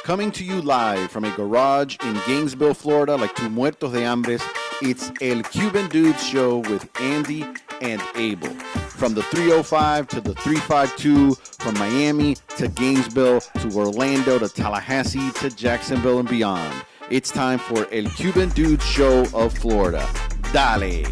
Coming to you live from a garage in Gainesville, Florida, like two muertos de hambres, it's El Cuban Dudes Show with Andy and Abel. From the 305 to the 352, from Miami to Gainesville to Orlando to Tallahassee to Jacksonville and beyond. It's time for El Cuban Dudes Show of Florida. Dale!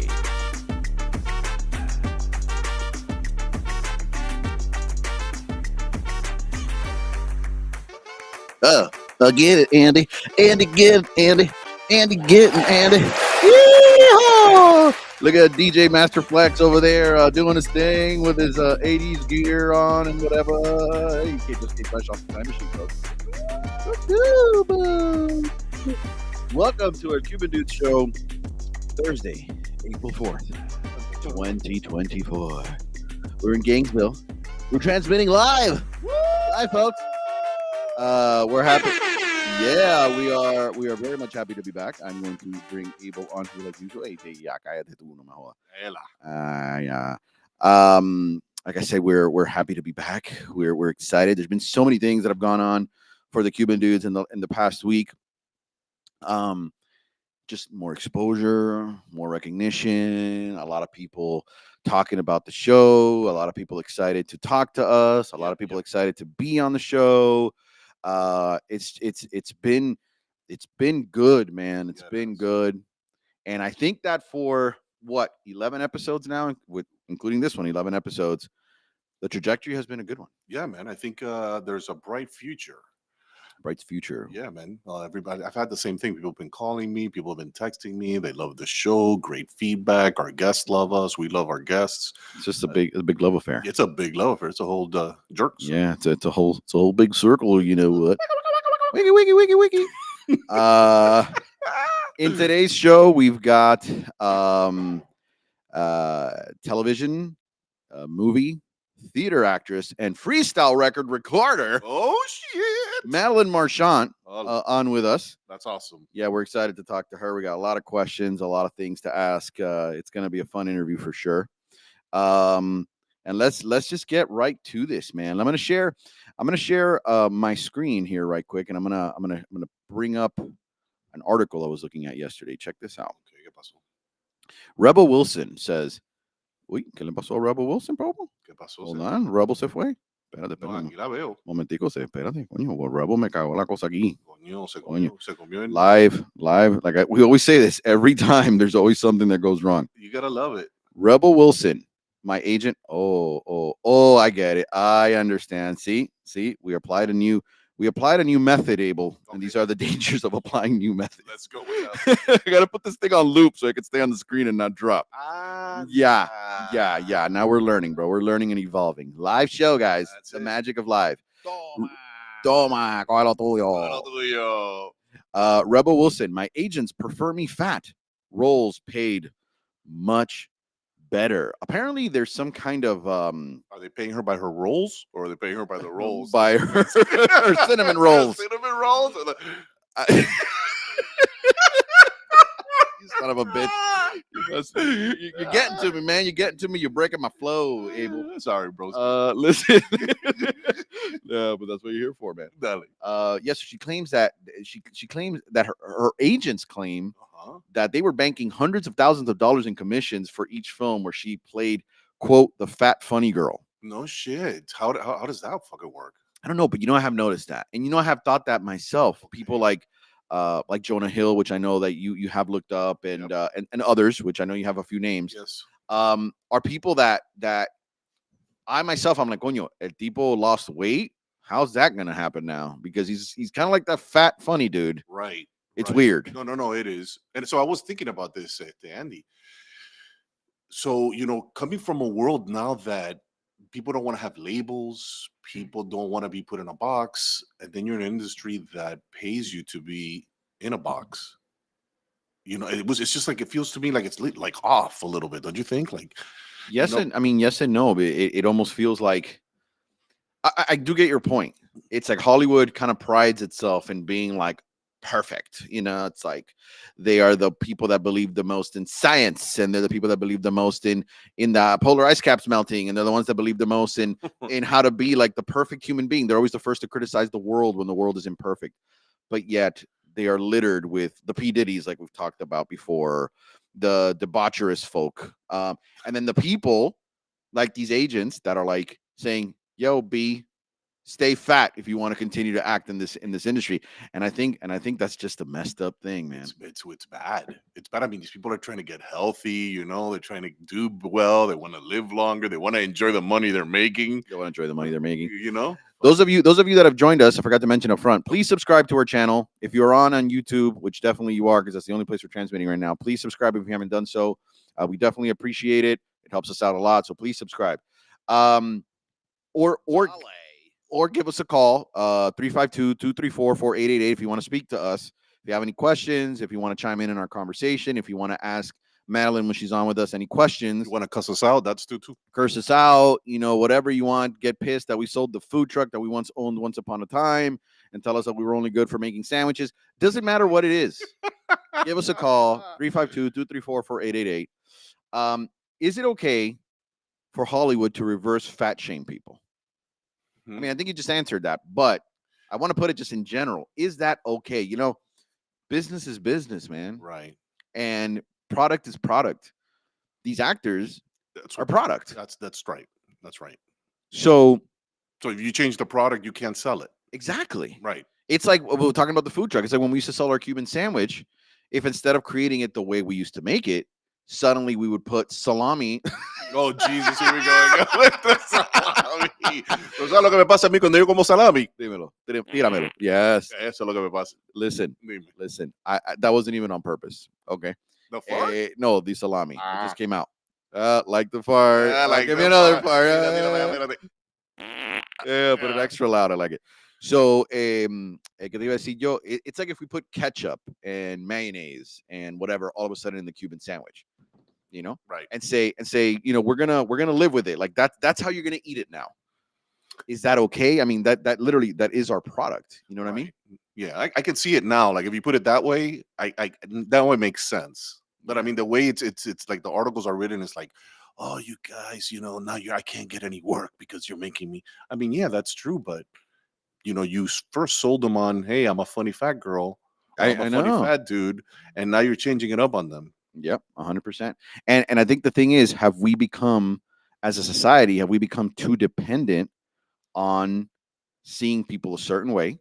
I get it, Andy. Andy, get it, Andy. Andy, get it, Andy. Yeehaw! Look at DJ Master Flex over there doing his thing with his 80s gear on and whatever. You can't just get fresh off the time machine, folks. Welcome to our Cuban Dudes Show, Thursday, April 4th, 2024. We're in Gainesville. We're transmitting live. Hi, folks. We're happy. Yeah, we are very much happy to be back. I'm going to bring Abel on here like usual. Hey, ya, cállate tú, no me jodas. Yeah. Like I said, we're happy to be back. We're excited. There's been so many things that have gone on for the Cuban Dudes in the past week. Just more exposure, more recognition, a lot of people talking about the show, a lot of people excited to talk to us, a lot of people excited to be on the show. It's been good, man. It's been good. And I think that for 11 episodes now, with including this one, 11 episodes, the trajectory has been a good one. Yeah, man. I think there's a bright future. Bright future. Yeah, man. Everybody, I've had the same thing. People have been calling me. People have been texting me. They love the show. Great feedback. Our guests love us. We love our guests. It's just a big love affair. It's a big love affair. It's a whole jerks. Yeah, it's a whole big circle. You know what? Wiki. In today's show, we've got television, movie, theater actress, and freestyle record recorder. Oh shit! Madelin Marchant on with us. That's awesome. Yeah, we're excited to talk to her. We got a lot of questions, a lot of things to ask. It's going to be a fun interview for sure. And let's just get right to this, man. I'm going to share my screen here right quick, and I'm going to bring up an article I was looking at yesterday. Check this out. Okay, ¿qué pasó? Rebel Wilson says, uy, ¿qué le pasó a Rebel Wilson, bro? ¿Qué pasó? Hold on, Rebel se fue. Espérate. No, aquí la veo. Momentico, espérate. Coño, Rebel me cagó la cosa aquí. Coño, se comió el... Live. Like we always say this every time. There's always something that goes wrong. You gotta love it. Rebel Wilson, my agent. Oh, I get it. I understand. See, we applied a new method, Abel, okay. And these are the dangers of applying new methods. Let's go with that. I gotta put this thing on loop so I can stay on the screen and not drop. Yeah. Now we're learning, bro. We're learning and evolving. Live show, guys. That's the it. Magic of live. Toma, coge lo tuyo. Rebel Wilson, my agents prefer me fat. Roles paid much better. Apparently, there's some kind of Are they paying her by her rolls, or are they paying her by the rolls? By her cinnamon rolls. Cinnamon rolls. You son of a bitch. You're getting to me, man. You're getting to me. You're breaking my flow, Abel. Sorry, bro. Listen. No, but that's what you're here for, man. Yes, she claims that she claims that her agents claim that they were banking hundreds of thousands of dollars in commissions for each film where she played, quote, the fat funny girl. No shit. How does that fucking work? I don't know, but I have noticed that, and I have thought that myself. Okay. People like Jonah Hill, which I know that you have looked up, and and others, which I know you have a few names. Yes. Are people that I myself, I'm like, coño, el tipo lost weight. How's that gonna happen now? Because he's kind of like that fat funny dude. Right. It's weird. No, it is. And so I was thinking about this, Andy. So, coming from a world now that people don't want to have labels, people don't want to be put in a box, and then you're in an industry that pays you to be in a box. It's just like, it feels to me like it's like off a little bit, don't you think? Like, yes and no, but it almost feels like I do get your point. It's like Hollywood kind of prides itself in being like perfect. It's like they are the people that believe the most in science, and they're the people that believe the most in the polar ice caps melting, and they're the ones that believe the most in how to be like the perfect human being. They're always the first to criticize the world when the world is imperfect, but yet they are littered with the P Diddy's, like we've talked about before, the debaucherous folk, and then the people like these agents that are like saying, "Yo, B, stay fat if you want to continue to act in this industry." And I think that's just a messed up thing, man. It's bad. It's bad. I mean, these people are trying to get healthy. They're trying to do well. They want to live longer. They want to enjoy the money they're making. They want to enjoy the money they're making. Those of you that have joined us, I forgot to mention up front, please subscribe to our channel. If you're on YouTube, which definitely you are, because that's the only place we're transmitting right now, please subscribe if you haven't done so. We definitely appreciate it. It helps us out a lot, so please subscribe. Or give us a call, 352-234-4888 if you want to speak to us. If you have any questions, if you want to chime in our conversation, if you want to ask Madelin when she's on with us any questions. You want to cuss us out, that's too. Curse us out, whatever you want. Get pissed that we sold the food truck that we once owned once upon a time and tell us that we were only good for making sandwiches. Doesn't matter what it is. Give us a call, 352-234-4888. Is it okay for Hollywood to reverse fat shame people? I mean, I think you just answered that, but I want to put it just in general. Is that okay? Business is business, man. Right. And product is product. These actors are product. That's right. That's right. So if you change the product, you can't sell it. Exactly. Right. It's like we were talking about the food truck. It's like when we used to sell our Cuban sandwich, if instead of creating it the way we used to make it, suddenly we would put salami. Oh, Jesus, here we go again with the salami. ¿Tú sabes lo que me pasa a mí cuando yo como salami? Dímelo. Tíramelo. Yes. Eso es lo que me pasa. Listen. I that wasn't even on purpose. Okay. The fart? No, the salami. It just came out. Like the fart. Give me another fart. Yeah, put it extra loud. I like it. So, que te iba a decir yo, it's like if we put ketchup and mayonnaise and whatever all of a sudden in the Cuban sandwich, right? And say, we're gonna live with it. Like that's how you're gonna eat it now. Is that okay? I mean, that literally that is our product. You know what I mean? Yeah, I can see it now. Like if you put it that way, I that way makes sense. But I mean, the way it's like the articles are written, it's like, oh, you guys, now I can't get any work because you're making me. I mean, yeah, that's true, but you first sold them on, hey, I'm a funny fat girl, I'm a funny fat dude, and now you're changing it up on them. Yep, 100%. And I think the thing is, have we become, as a society, too dependent on seeing people a certain way?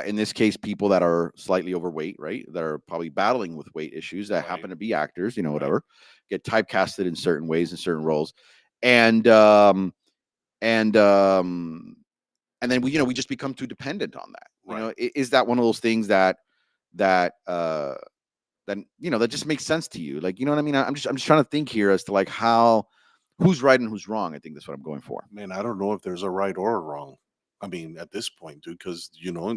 In this case, people that are slightly overweight, right? That are probably battling with weight issues that happen to be actors, whatever, get typecasted in certain ways, in certain roles. And then we just become too dependent on that. Is that one of those things that just makes sense to you? Like, you know what I mean? I'm just trying to think here as to like who's right and who's wrong. I think that's what I'm going for. Man, I don't know if there's a right or a wrong. I mean, at this point, dude, because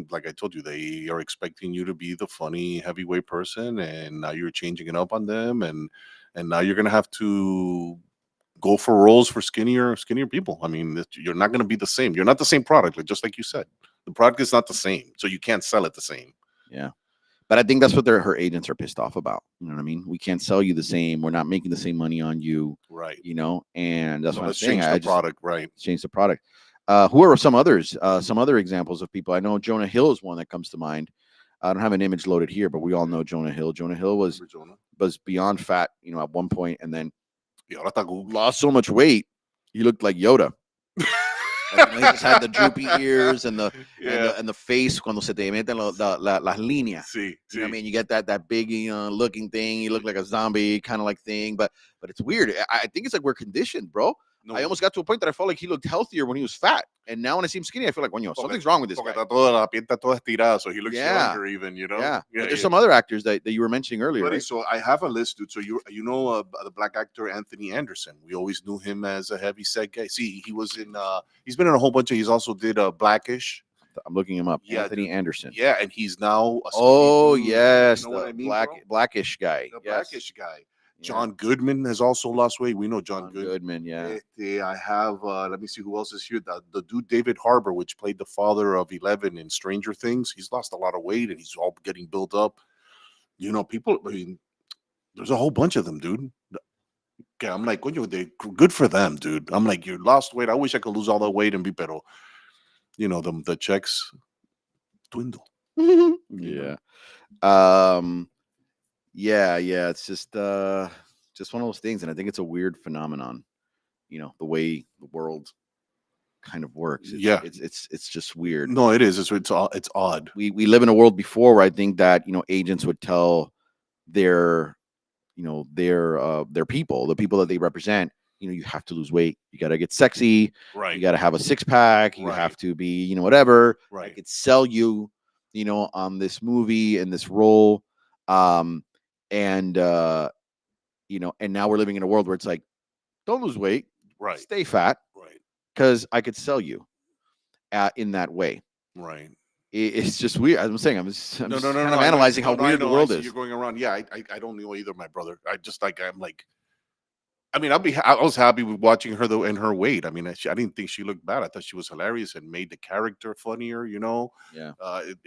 like I told you, they are expecting you to be the funny heavyweight person, and now you're changing it up on them, and now you're gonna have to go for roles for skinnier people. I mean, you're not gonna be the same. You're not the same product, just like you said. The product is not the same, so you can't sell it the same. Yeah. But I think that's what her agents are pissed off about. You know what I mean? We can't sell you the same. We're not making the same money on you. Right. And that's what I'm saying. Change the product, right? Change the product. Who are some others? Some other examples of people? I know Jonah Hill is one that comes to mind. I don't have an image loaded here, but we all know Jonah Hill. Jonah Hill was beyond fat, at one point, and then lost so much weight, he looked like Yoda. He just had the droopy ears and the face cuando se te meten las líneas. Sí, you know what I mean? You get that big looking thing. You look like a zombie kind of like thing, but it's weird. I think it's like we're conditioned, bro. No. I almost got to a point that I felt like he looked healthier when he was fat, and now when I see him skinny, I feel like, something's wrong with this guy. La piel está toda estirada, so he looks younger even, Yeah. There's some other actors that you were mentioning earlier. Buddy, right? So I have a list, dude. So the black actor Anthony Anderson. We always knew him as a heavy set guy. See, he was in. He's been in a whole bunch of. He's also did Blackish. I'm looking him up. Yeah, Anthony Anderson. Yeah, and he's now. Oh yes, you know what I mean, Blackish guy. The Blackish guy. John Goodman has also lost weight. We know John Goodman. Goodman, yeah. I have, let me see who else is here. The dude David Harbour, which played the father of 11 in Stranger Things. He's lost a lot of weight and he's all getting built up. People, I mean, there's a whole bunch of them, dude. Okay, I'm like, they good for them, dude. I'm like, you lost weight. I wish I could lose all that weight and be better. The checks dwindle. Yeah. Yeah. It's just one of those things, and I think it's a weird phenomenon. The way the world kind of works. It's just weird. No, it is. It's odd. We live in a world before where I think that agents would tell their their people, the people that they represent, you have to lose weight, you got to get sexy, right? You got to have a six-pack, you have to be whatever, right? I could sell you on this movie and this role, and and now we're living in a world where it's like, don't lose weight, right? Stay fat, right? Because I could sell you in that way, right? It's just weird. I'm saying, I'm kind of no, analyzing how weird the world is. You're going around. Yeah, I don't know either, my brother. I'm like, I mean, I was happy with watching her though, and her weight. I mean, I didn't think she looked bad. I thought she was hilarious and made the character funnier. Yeah.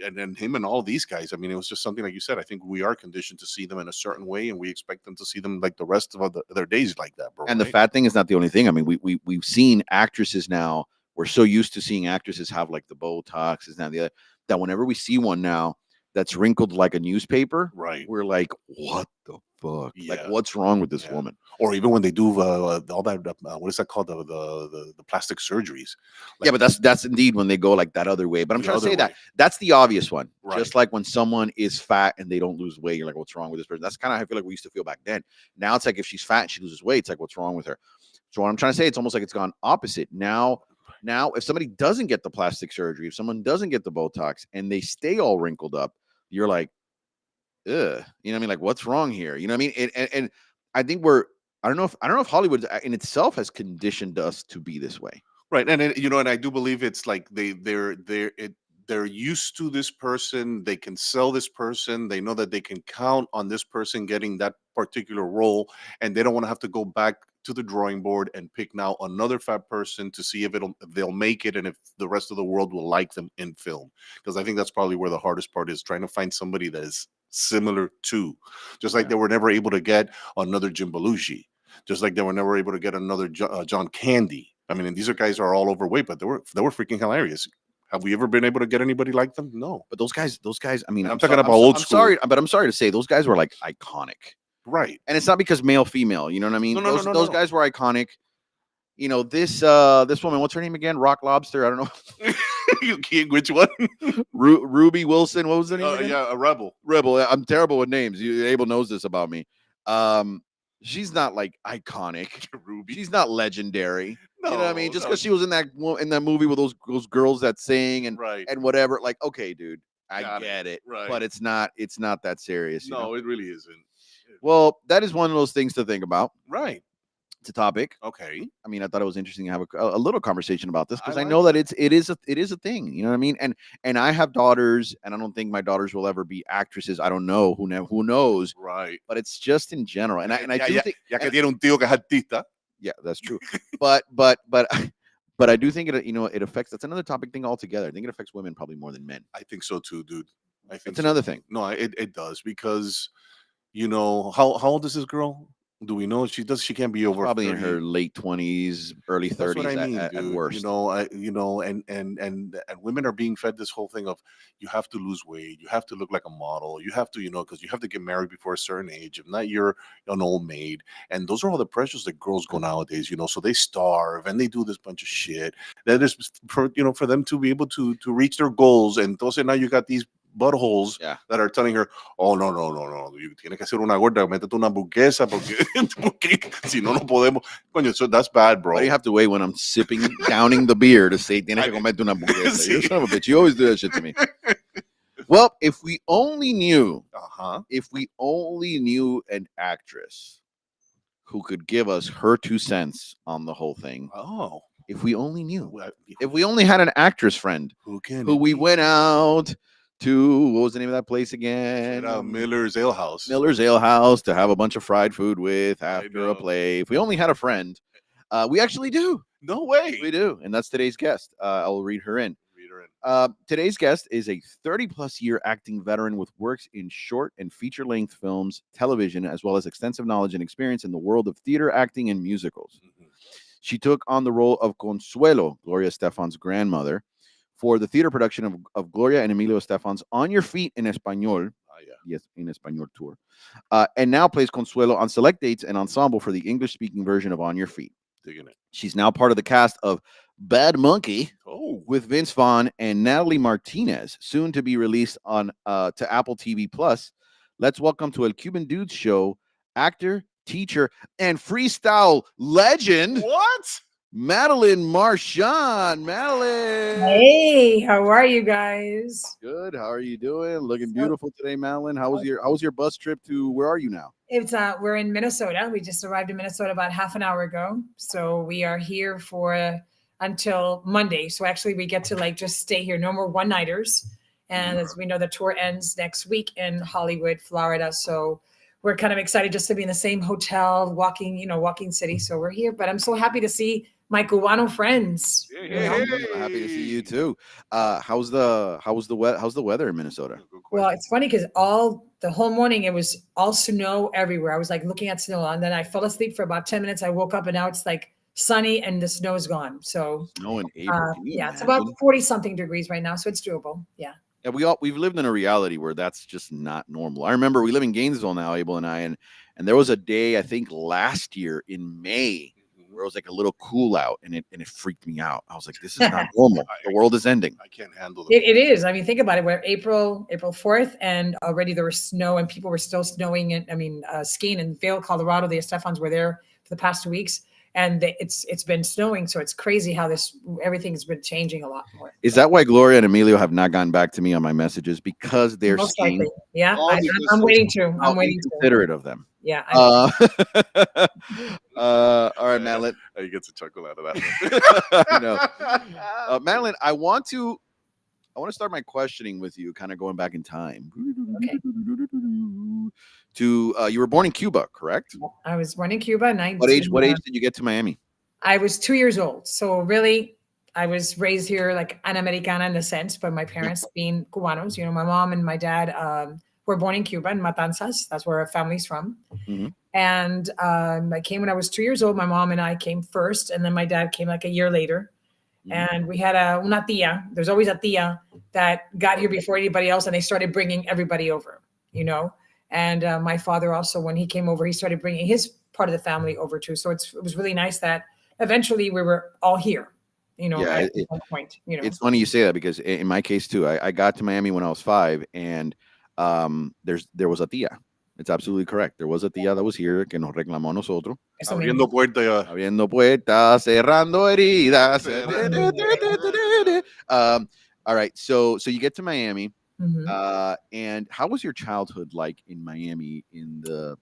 And then him and all these guys. I mean, it was just something like you said. I think we are conditioned to see them in a certain way, and we expect them to see them like the rest of their days like that, bro. And the fat thing is not the only thing. I mean, we've seen actresses now. We're so used to seeing actresses have like the Botox, is now the other, that whenever we see one now that's wrinkled like a newspaper, right, we're like, what the fuck? Yeah. Like, what's wrong with this woman? Or even when they do all that, what is that called? The plastic surgeries. Like, yeah, but that's indeed when they go like that other way. But I'm trying to say that that's the obvious one. Right. Just like when someone is fat and they don't lose weight, you're like, what's wrong with this person? That's kind of how I feel like we used to feel back then. Now it's like if she's fat and she loses weight, it's like, what's wrong with her? So what I'm trying to say, it's almost like it's gone opposite. Now, if somebody doesn't get the plastic surgery, if someone doesn't get the Botox and they stay all wrinkled up, you're like, ugh, what I mean? Like, what's wrong here? You know what I mean? And I think I don't know if Hollywood in itself has conditioned us to be this way. Right. And and I do believe it's like they're used to this person. They can sell this person. They know that they can count on this person getting that particular role, and they don't want to have to go back to the drawing board and pick now another fat person to see if they'll make it and if the rest of the world will like them in film. Because I think that's probably where the hardest part is, trying to find somebody that is similar to, just like they were never able to get another Jim Belushi, just like they were never able to get another John Candy. I mean, and these guys are all overweight, but they were freaking hilarious. Have we ever been able to get anybody like them? No. But those guys. I mean, I'm talking about old school. I'm sorry to say, those guys were like iconic. Right. And it's not because male, female. You know what I mean? No, those guys were iconic. This woman, what's her name again? Rock Lobster. I don't know. You can't. Which one? Ruby Wilson. What was her name again? Yeah, a Rebel. I'm terrible with names. Abel knows this about me. She's not like iconic. Ruby. She's not legendary. No, you know what I mean? Just because she was in that movie with those girls that sing and whatever. Like, okay, dude, I get it. Right. But it's not that serious. No, it really isn't. Well, that is one of those things to think about. Right. It's a topic. Okay. I mean, I thought it was interesting to have a little conversation about this because I know that it is a thing. You know what I mean? And I have daughters, and I don't think my daughters will ever be actresses. I don't know. Who knows? Right. But it's just in general. And I do think. Ya que tiene un tío que es artista. Yeah, that's true. but I do think it affects. That's another topic thing altogether. I think it affects women probably more than men. I think so too, dude. I think it's another thing. No, it does because, how old is this girl? Do we know she can't be over probably 30. in her late 20s, early 30s at worst. And women are being fed this whole thing of you have to lose weight, you have to look like a model, you have to, because you have to get married before a certain age. If not, you're an old maid. And those are all the pressures that girls go nowadays, so they starve and they do this bunch of shit. That is for them to be able to reach their goals. And entonces now you got these buttholes that are telling her, oh, no, you tienes que hacer una gorda, métete una hamburguesa porque si no podemos. Coño, so that's bad, bro. Why do you have to wait when I'm downing the beer to say tienes que comerte una hamburguesa? You're son of a bitch. You always do that shit to me. Well, if we only knew an actress who could give us her 2 cents on the whole thing. Oh. If we only knew. If we only had an actress friend who we went out to, what was the name of that place again? Miller's Ale House. Miller's Ale House to have a bunch of fried food with I after a know. play. If we only had a friend, we actually do. No way. We do. And that's today's guest. I'll read her in. Read her in. Today's guest is a 30-plus year acting veteran with works in short and feature-length films, television, as well as extensive knowledge and experience in the world of theater, acting, and musicals. Mhm. She took on the role of Consuelo, Gloria Estefan's grandmother, for the theater production of Gloria and Emilio Estefan's On Your Feet in Español. Yeah. Yes, in Español tour. And now plays Consuelo on select dates and ensemble for the English-speaking version of On Your Feet. Digging it. She's now part of the cast of Bad Monkey Oh. with Vince Vaughn and Natalie Martinez, soon to be released on to Apple TV Plus. Let's welcome to El Cuban Dudes Show actor, teacher, and freestyle legend, What? Madelin Marchant. Madelin. Hey, how are you guys? Good. How are you doing? Looking beautiful today, Madelin. How was your bus trip to, where are you now? It's we're in Minnesota. We just arrived in Minnesota about half an hour ago. So we are here for until Monday. So actually we get to like just stay here. No more one-nighters. And as we know, the tour ends next week in Hollywood, Florida. So we're kind of excited just to be in the same hotel, walking city. So we're here. But I'm so happy to see my Cubano friends. Hey, I'm happy to see you too. How's the weather in Minnesota? Well, it's funny because the whole morning it was all snow everywhere. I was like looking at snow, and then I fell asleep for about 10 minutes. I woke up and now it's like sunny and the snow is gone. So Snow in April. yeah, it's about 40 something degrees right now, so it's doable. Yeah. Yeah, we've lived in a reality where that's just not normal. I remember we live in Gainesville now, Abel and I, and there was a day I think last year in May where it was like a little cool out, and it freaked me out. I was like, this is not normal. The world is ending. I can't handle it is. I mean, think about it. We're April 4th, and already there was snow, and people were still snowing. And skiing in Vail, Colorado. The Estefans were there for the past 2 weeks, and it's been snowing. So it's crazy how everything's been changing a lot more. Is that why Gloria and Emilio have not gotten back to me on my messages, because they're Most skiing? likely. Yeah, Oh, I'm waiting to. I'm waiting to. Considerate of them. Yeah. All right, Madeline. He gets a chuckle out of that. I know. Madeline, I want to start my questioning with you, kind of going back in time. Okay. To you were born in Cuba, correct? I was born in Cuba. What age did you get to Miami? I was 2 years old. So really, I was raised here like an Americana in a sense, but my parents being Cubanos. My mom and my dad were born in Cuba, in Matanzas. That's where our family's from. Mm-hmm. And I came when I was 2 years old. My mom and I came first, and then my dad came like a year later. Mm-hmm. And we had una tia. There's always a tia that got here before anybody else, and they started bringing everybody over, And my father also, when he came over, he started bringing his part of the family over too. So it was really nice that eventually we were all here, at one point. It's funny you say that, because in my case too, I got to Miami when I was 5, and there was a tia. It's absolutely correct. There was a tia that was here que nos reclamó a nosotros. Abriendo puerta. Abriendo puertas, cerrando heridas. All right, so you get to Miami. Mm-hmm. And how was your childhood like in Miami? I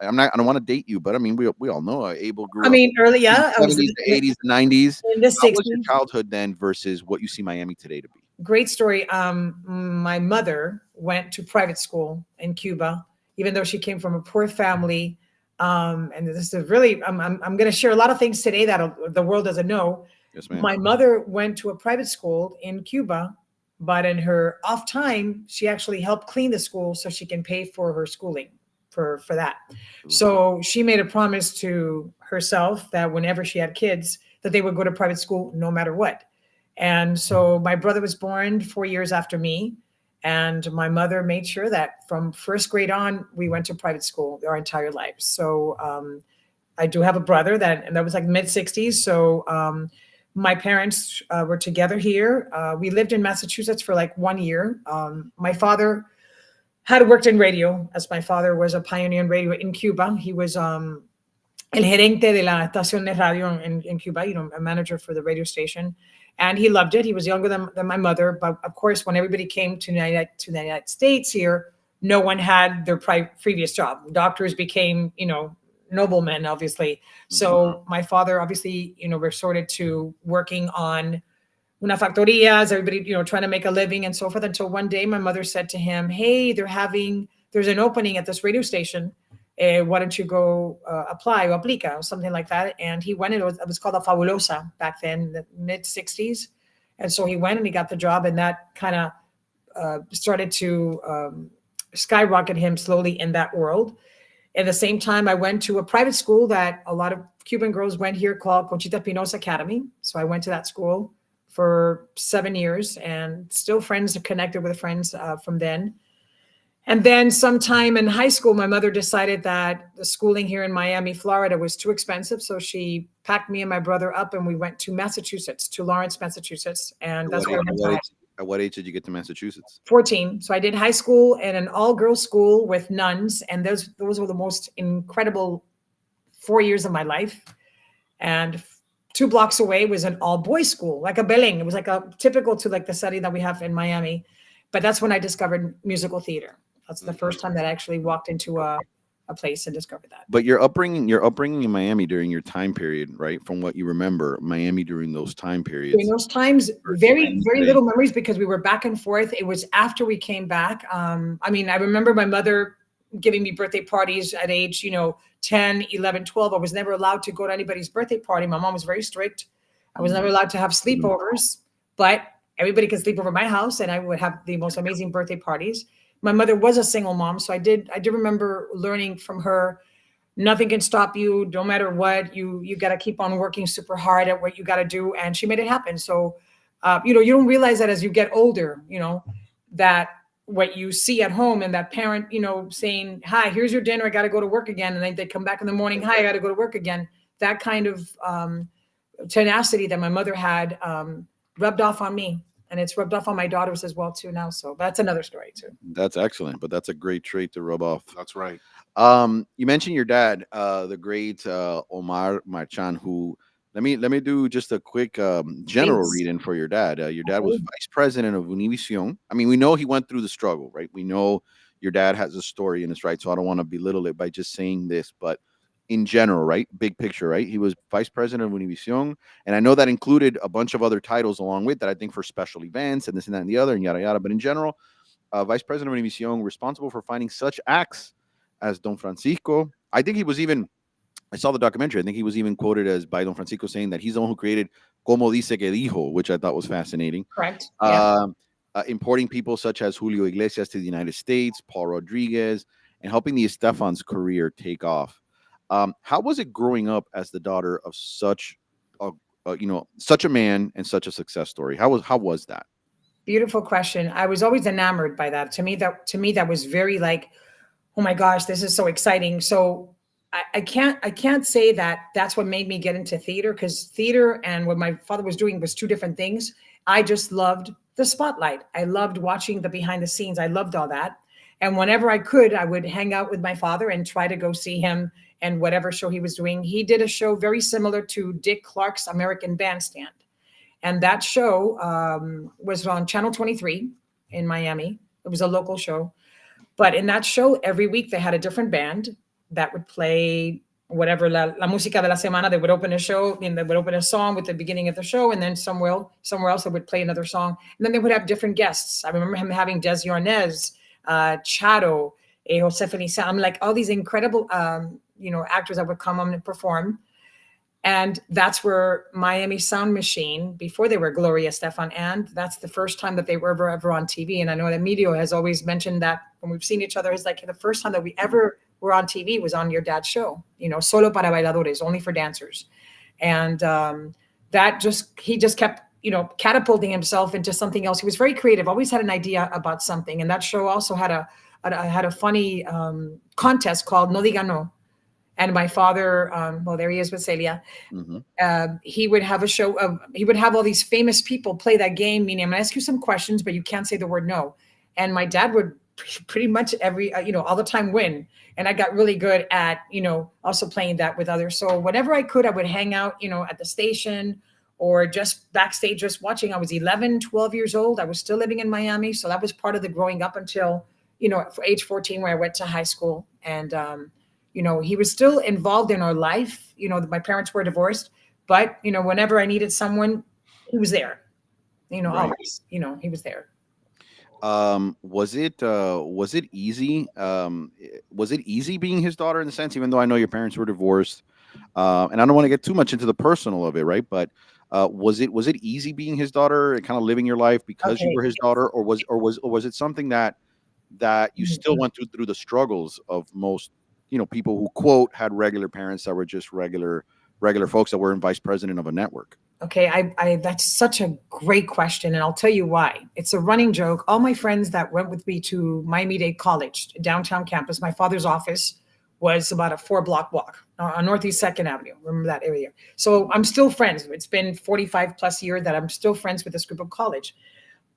don't want to date you, but I mean, we all know Abel grew up. Early, yeah, in the 70s, the 80s, the 90s. In the 60s. How was your childhood then versus what you see Miami today to be? Great story. My mother went to private school in Cuba, even though she came from a poor family. And this is really, I'm going to share a lot of things today that the world doesn't know. Yes, ma'am. My mother went to a private school in Cuba, but in her off time, she actually helped clean the school so she can pay for her schooling for that. So she made a promise to herself that whenever she had kids, that they would go to private school no matter what. And so my brother was born 4 years after me. And my mother made sure that from first grade on, we went to private school our entire lives. So I do have a brother that was like mid 60s. So my parents were together here. We lived in Massachusetts for like 1 year. My father had worked in radio, as my father was a pioneer in radio in Cuba. He was el gerente de la estación de radio in Cuba, a manager for the radio station. And he loved it. He was younger than my mother. But of course, when everybody came to the United States here, no one had their previous job. Doctors became, noblemen, obviously. So my father, obviously, resorted to working on una factorias, everybody, trying to make a living and so forth. Until one day, my mother said to him, "Hey, there's an opening at this radio station. Why don't you go apply or aplica or something like that?" And he went. It was called a Fabulosa back then, the mid '60s. And so he went and he got the job, and that kind of started to skyrocket him slowly in that world. At the same time, I went to a private school that a lot of Cuban girls went here called Conchita Pinos Academy. So I went to that school for 7 years and still friends are connected with friends from then. And then sometime in high school, my mother decided that the schooling here in Miami, Florida was too expensive. So she packed me and my brother up and we went to Massachusetts, to Lawrence, Massachusetts. And that's where I went to high school. At what age did you get to Massachusetts? 14. So I did high school in an all-girls school with nuns. And those were the most incredible 4 years of my life. And 2 blocks away was an all-boys school, like a Belén. It was like a typical to like the setting that we have in Miami. But that's when I discovered musical theater. That's the first time that I actually walked into a place and discovered that. But your upbringing in Miami during your time period, right? From what you remember, Miami during those time periods. During those times, very, very little memories because we were back and forth. It was after we came back. I remember my mother giving me birthday parties at age, 10, 11, 12. I was never allowed to go to anybody's birthday party. My mom was very strict. I was never allowed to have sleepovers, but everybody could sleep over my house and I would have the most amazing birthday parties. My mother was a single mom. So I did remember learning from her, nothing can stop you. No matter what, you got to keep on working super hard at what you got to do. And she made it happen. So, you don't realize that as you get older, that what you see at home and that parent, saying, "Hi, here's your dinner. I got to go to work again." And then they come back in the morning. "Hi, I got to go to work again." That kind of tenacity that my mother had rubbed off on me. And it's rubbed off on my daughters as well too now. So that's another story too. That's excellent, but that's a great trait to rub off. That's right. You mentioned your dad, the great Omar Marchant, who let me do just a quick general Please. read-in for your dad. Your dad was vice president of Univision. I mean, we know he went through the struggle, right? We know your dad has a story in his right, so I don't want to belittle it by just saying this, but in general, right? Big picture, right? He was vice president of Univision. And I know that included a bunch of other titles along with that, I think for special events and this and that and the other and yada, yada. But in general, vice president of Univision, responsible for finding such acts as Don Francisco. I think he was even, I saw the documentary. I think he was even quoted as by Don Francisco saying that he's the one who created Como Dice Que Dijo, which I thought was fascinating. Correct. Yeah. Importing people such as Julio Iglesias to the United States, Paul Rodriguez, and helping the Estefan's career take off. How was it growing up as the daughter of such a man and such a success story? How was that? Beautiful question. I was always enamored by that. To me, that was very like, oh my gosh, this is so exciting. So I can't say that that's what made me get into theater, because theater and what my father was doing was 2 different things. I just loved the spotlight. I loved watching the behind the scenes. I loved all that. And whenever I could, I would hang out with my father and try to go see him and whatever show he was doing. He did a show very similar to Dick Clark's American Bandstand. And that show was on Channel 23 in Miami. It was a local show. But in that show, every week they had a different band that would play whatever, la música de la semana. They would open a show and they would open a song with the beginning of the show. And then somewhere else they would play another song. And then they would have different guests. I remember him having Des Yarnez, Chado, Jose Feliciano. I'm like all these incredible actors that would come on and perform. And that's where Miami Sound Machine, before they were Gloria Estefan, and that's the first time that they were ever on TV. And I know that Emilio has always mentioned that when we've seen each other, it's like the first time that we ever were on TV was on your dad's show, Solo para Bailadores, only for dancers. And he just kept, catapulting himself into something else. He was very creative, always had an idea about something. And that show also had a funny contest called No Diga No. And my father, there he is with Celia. Mm-hmm. He would have a show he would have all these famous people play that game, meaning I'm going to ask you some questions, but you can't say the word no. And my dad would pretty much all the time win. And I got really good at, also playing that with others. So whenever I could, I would hang out, at the station or just backstage, just watching. I was 11, 12 years old. I was still living in Miami. So that was part of the growing up until, for age 14, where I went to high school. And, he was still involved in our life. My parents were divorced, but, whenever I needed someone, he was there. Right. always, he was there. Was it easy? Was it easy being his daughter in the sense, even though I know your parents were divorced, and I don't want to get too much into the personal of it, right? But was it easy being his daughter and kind of living your life because you Okay. were his daughter, or was it something that you still Mhm. went through the struggles of most, people who quote had regular parents that were just regular folks that were in vice president of a network? Okay, that's such a great question, and I'll tell you why. It's a running joke. All my friends that went with me to Miami-Dade College, downtown campus, my father's office was about a 4-block walk on Northeast Second Avenue. Remember that area? So I'm still friends. It's been 45 plus years that I'm still friends with this group of college.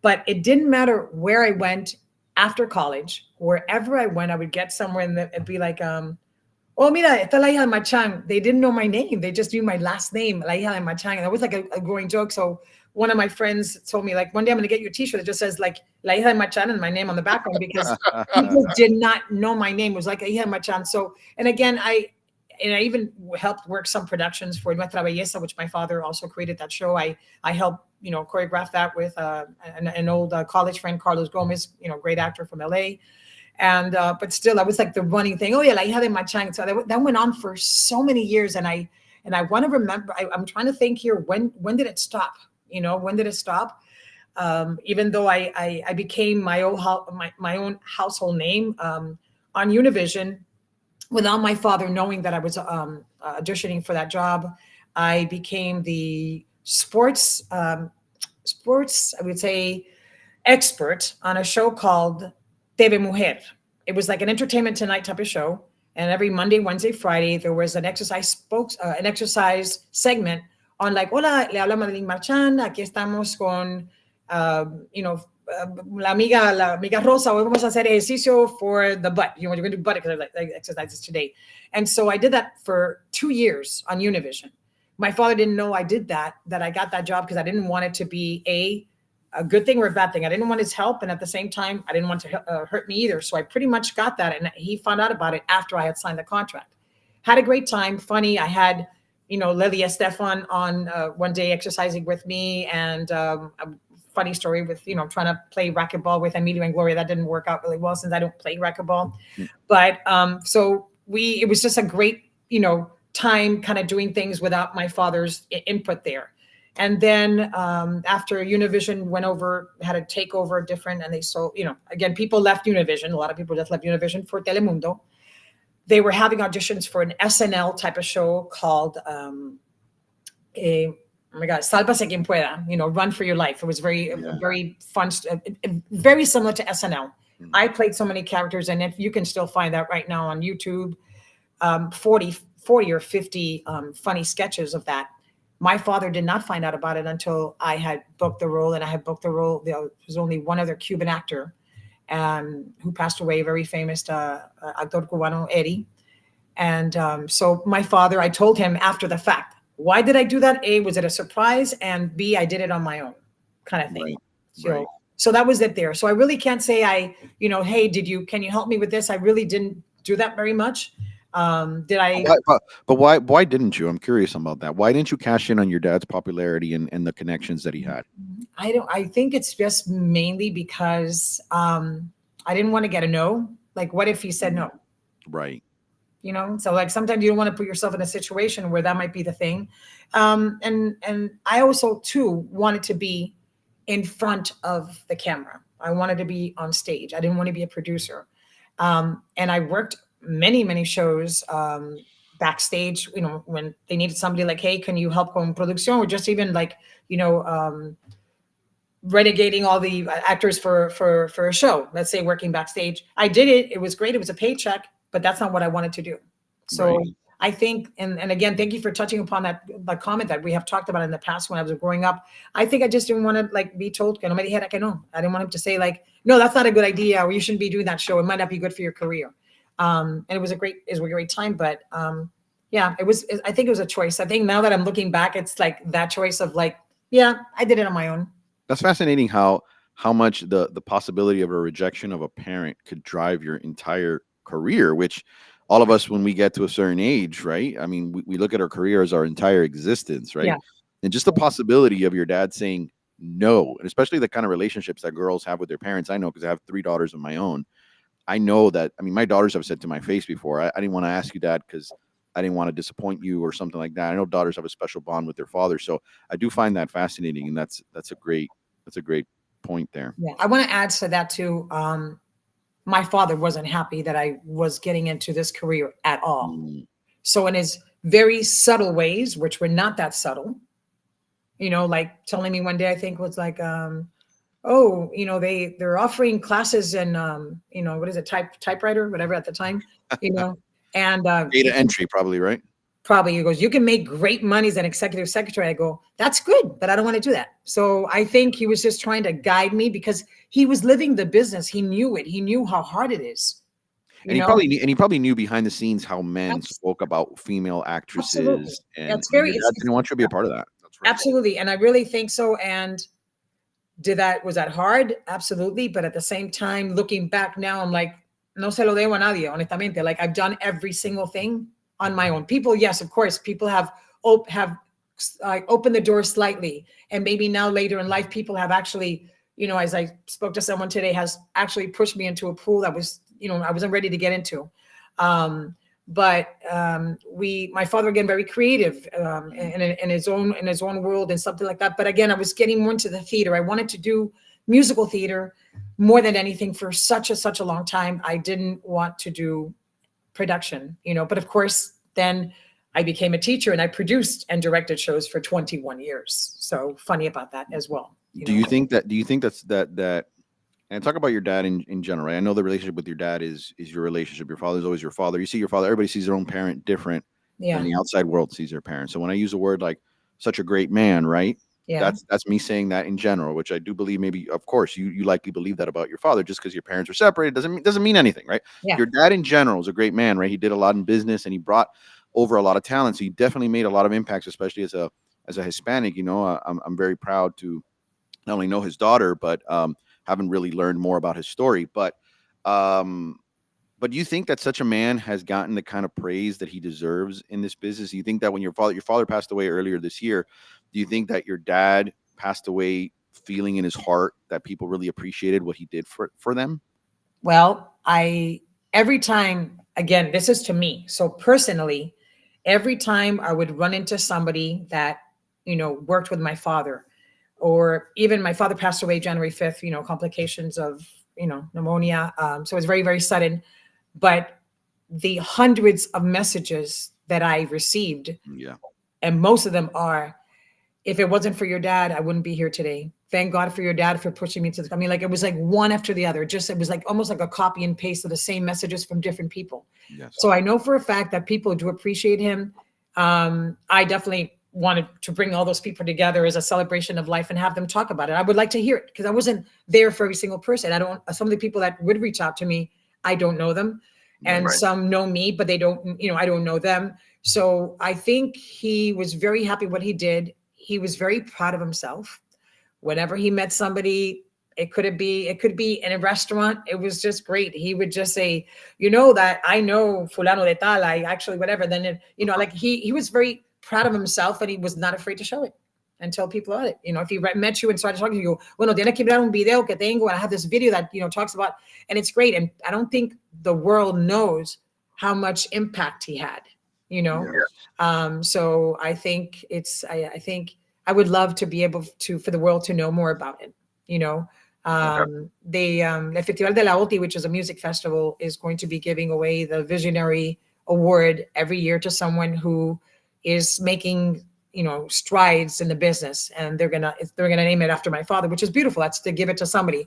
But it didn't matter where I went after college. Wherever I went, I would get somewhere and it'd be like, oh, mira, esta es la hija de Marchant. They didn't know my name. They just knew my last name, la hija de Marchant. And that was like a growing joke. So one of my friends told me, like, one day I'm going to get you a t-shirt that just says, like, la hija de Marchant and my name on the background, because people did not know my name. It was like, la hija de Marchant. So, and again, I even helped work some productions for Nuestra Belleza, which my father also created that show. I helped, choreograph that with an old college friend, Carlos Gomez, great actor from LA. And but still, I was like the running thing. Oh yeah, la hija de Machang. So that went on for so many years, and I want to remember. I'm trying to think here. When did it stop? When did it stop? Even though I became my own household name on Univision, without my father knowing that I was auditioning for that job, I became the sports, I would say, expert on a show called TV Mujer. It was like an entertainment tonight type of show. And every Monday, Wednesday, Friday, there was an exercise segment on, like, hola, le habla Madelin Marchant, aquí estamos con, uh, you know, la amiga Rosa, hoy vamos a hacer ejercicio for the butt. You're going to do butt exercises today. And so I did that for 2 years on Univision. My father didn't know I did that I got that job, because I didn't want it to be a good thing or a bad thing. I didn't want his help, and at the same time, I didn't want to hurt me either. So I pretty much got that, and he found out about it after I had signed the contract. Had a great time, funny. I had, Gloria Estefan on one day exercising with me, and a funny story with, trying to play racquetball with Emilio and Gloria. That didn't work out really well since I don't play racquetball. But so it was just a great, time kind of doing things without my father's input there. And then after Univision went over, had a takeover different, and they sold, again, people left Univision. A lot of people just left Univision for Telemundo. They were having auditions for an SNL type of show called, oh my God, Sálvase quien pueda, Run for Your Life. It was very fun, very similar to SNL. I played so many characters, and if you can still find that right now on YouTube, 40 or 50 funny sketches of that. My father did not find out about it until I had booked the role, and I had booked the role. There was only one other Cuban actor who passed away, very famous actor cubano, Eddie. And so my father, I told him after the fact, why did I do that? A, was it a surprise? And B, I did it on my own, kind of thing. Right. So that was it there. So I really can't say hey, can you help me with this? I really didn't do that very much. Did I? But why didn't you? I'm curious about that. Why didn't you cash in on your dad's popularity and the connections that he had? I think it's just mainly because I didn't want to get a no. Like, what if he said no? Right. So like sometimes you don't want to put yourself in a situation where that might be the thing. And I also too wanted to be in front of the camera. I wanted to be on stage. I didn't want to be a producer. And I worked many shows backstage, when they needed somebody, like, hey, can you help con producción, or just even like, renegating all the actors for a show, let's say, working backstage. I did it. It was great. It was a paycheck, but that's not what I wanted to do. So right. I think, and again, thank you for touching upon that comment that we have talked about in the past when I was growing up. I think I just didn't want to be told, que no me dijera que no. I didn't want him to say like, no, that's not a good idea, or you shouldn't be doing that show. It might not be good for your career. And it was a great time, but yeah, I think it was a choice. I think now that I'm looking back, it's like that choice of like, yeah, I did it on my own. That's fascinating how much the possibility of a rejection of a parent could drive your entire career, which all of us, when we get to a certain age, right? I mean, we look at our career as our entire existence, right? Yeah. And just the possibility of your dad saying know, and especially the kind of relationships that girls have with their parents. I know because I have 3 daughters of my own. I know that. I mean, my daughters have said to my face before, I didn't want to ask you, Dad, because I didn't want to disappoint you or something like that. I know daughters have a special bond with their father, so I do find that fascinating, and that's a great point there. Yeah, I want to add to that too. My father wasn't happy that I was getting into this career at all. Mm, So in his very subtle ways, which were not that subtle, like telling me one day, I think was like, oh, they're offering classes in, what is it, typewriter, whatever at the time, and data entry, probably, right? probably he goes, you can make great money as an executive secretary. I go, that's good, but I don't want to do that. So I think he was just trying to guide me because he was living the business. He knew it. He knew how hard it is. And he probably knew behind the scenes how men Abs- spoke about female Absolutely. actresses, and That's your very, dad didn't want you to be a part of that. That's right. absolutely. And I really think so. And was that hard? Absolutely. But at the same time, looking back now, I'm like, no se lo debo a nadie, honestamente. Like I've done every single thing on my own. People, yes, of course, people have opened the door slightly. And maybe now later in life, people have actually, as I spoke to someone today, has actually pushed me into a pool that was, I wasn't ready to get into. But my father, again, very creative in his own world and something like that. But again, I was getting more into the theater. I wanted to do musical theater more than anything for such a long time. I didn't want to do production, but of course, then I became a teacher and I produced and directed shows for 21 years. So funny about that as well. Do you think that's that and talk about your dad in general, right? I know the relationship with your dad is your relationship. Your father's always your father. You see your father, everybody sees their own parent different than the outside world sees their parent. So when I use a word like such a great man, right? Yeah. That's me saying that in general, which I do believe. Maybe, of course, you likely believe that about your father. Just because your parents are separated doesn't mean anything, right? Yeah. Your dad in general is a great man, right? He did a lot in business and he brought over a lot of talent. So he definitely made a lot of impacts, especially as a Hispanic. I'm very proud to not only know his daughter, but haven't really learned more about his story. But do you think that such a man has gotten the kind of praise that he deserves in this business? Do you think that when your father passed away earlier this year, do you think that your dad passed away feeling in his heart that people really appreciated what he did for them? Well, every time, again, this is to me. So personally, every time I would run into somebody that, worked with my father, or even my father passed away January 5th, complications of, pneumonia. So it was very, very sudden. But the hundreds of messages that I received, Yeah. and most of them are, if it wasn't for your dad, I wouldn't be here today. Thank God for your dad for pushing me to the, like, it was like one after the other. It was like almost like a copy and paste of the same messages from different people. Yes. So I know for a fact that people do appreciate him. I definitely wanted to bring all those people together as a celebration of life and have them talk about it. I would like to hear it because I wasn't there for every single person. Some of the people that would reach out to me, I don't know them. And some know me, but they don't, I don't know them. So I think he was very happy what he did. He was very proud of himself. Whenever he met somebody, it could be in a restaurant. It was just great. He would just say, that I know fulano de tal, I actually, whatever. Then, like he was very proud of himself and he was not afraid to show it and tell people about it. If he met you and started talking to you, bueno, tienes que mirar un video que tengo, and I have this video that, talks about, and it's great. And I don't think the world knows how much impact he had, So I think I think I would love to be able for the world to know more about it, The El Festival de la OTI, which is a music festival, is going to be giving away the Visionary Award every year to someone who is making, strides in the business, and they're gonna name it after my father, which is beautiful. That's to give it to somebody.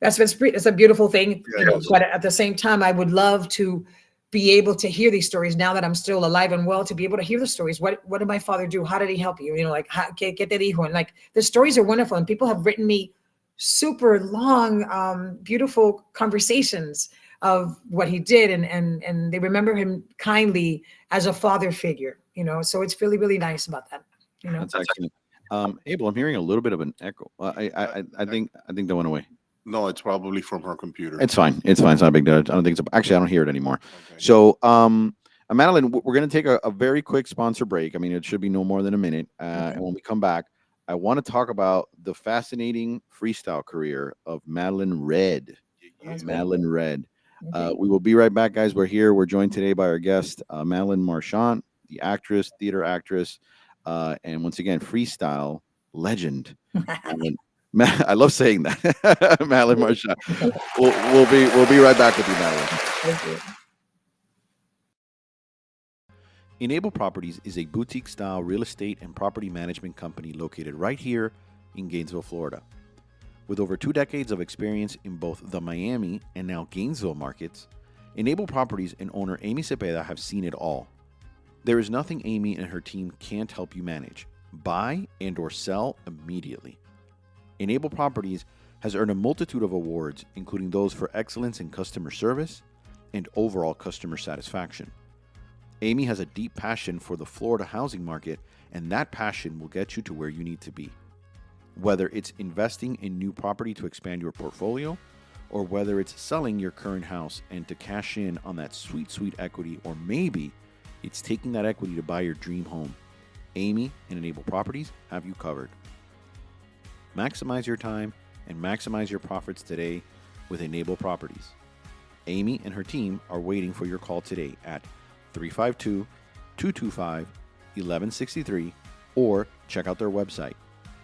It's a beautiful thing. But at the same time, I would love to be able to hear these stories now that I'm still alive and well, to be able to hear the stories. What did my father do? How did he help you? ¿Qué te dijo? And like, the stories are wonderful, and people have written me super long, beautiful conversations of what he did, and they remember him kindly as a father figure. So it's really, really nice about that. That's excellent. Abel, I'm hearing a little bit of an echo. I think that went away. No, it's probably from her computer. It's fine. It's not a big deal. I don't think it's actually, I don't hear it anymore. Okay. So, Madeline, we're going to take a very quick sponsor break. I mean, it should be no more than a minute. And when we come back, I want to talk about the fascinating freestyle career of Madelin Red. Sounds good. Madelin Red. Okay. We will be right back, guys. We're here. We're joined today by our guest, Madelin Marchant, the actress, theater actress, and once again, freestyle legend. Madeline, I love saying that, Madelin Marchant. We'll be right back with you, Madeline. Thank you. Enable Properties is a boutique-style real estate and property management company located right here in Gainesville, Florida. With over 2 decades of experience in both the Miami and now Gainesville markets, Enable Properties and owner Amy Cepeda have seen it all. There is nothing Amy and her team can't help you manage, buy, and or sell immediately. Enable Properties has earned a multitude of awards, including those for excellence in customer service and overall customer satisfaction. Amy has a deep passion for the Florida housing market, and that passion will get you to where you need to be. Whether it's investing in new property to expand your portfolio, or whether it's selling your current house and to cash in on that sweet, sweet equity, or maybe it's taking that equity to buy your dream home, Amy and Enable Properties have you covered. Maximize your time and maximize your profits today with Enable Properties. Amy and her team are waiting for your call today at 352-225-1163 or check out their website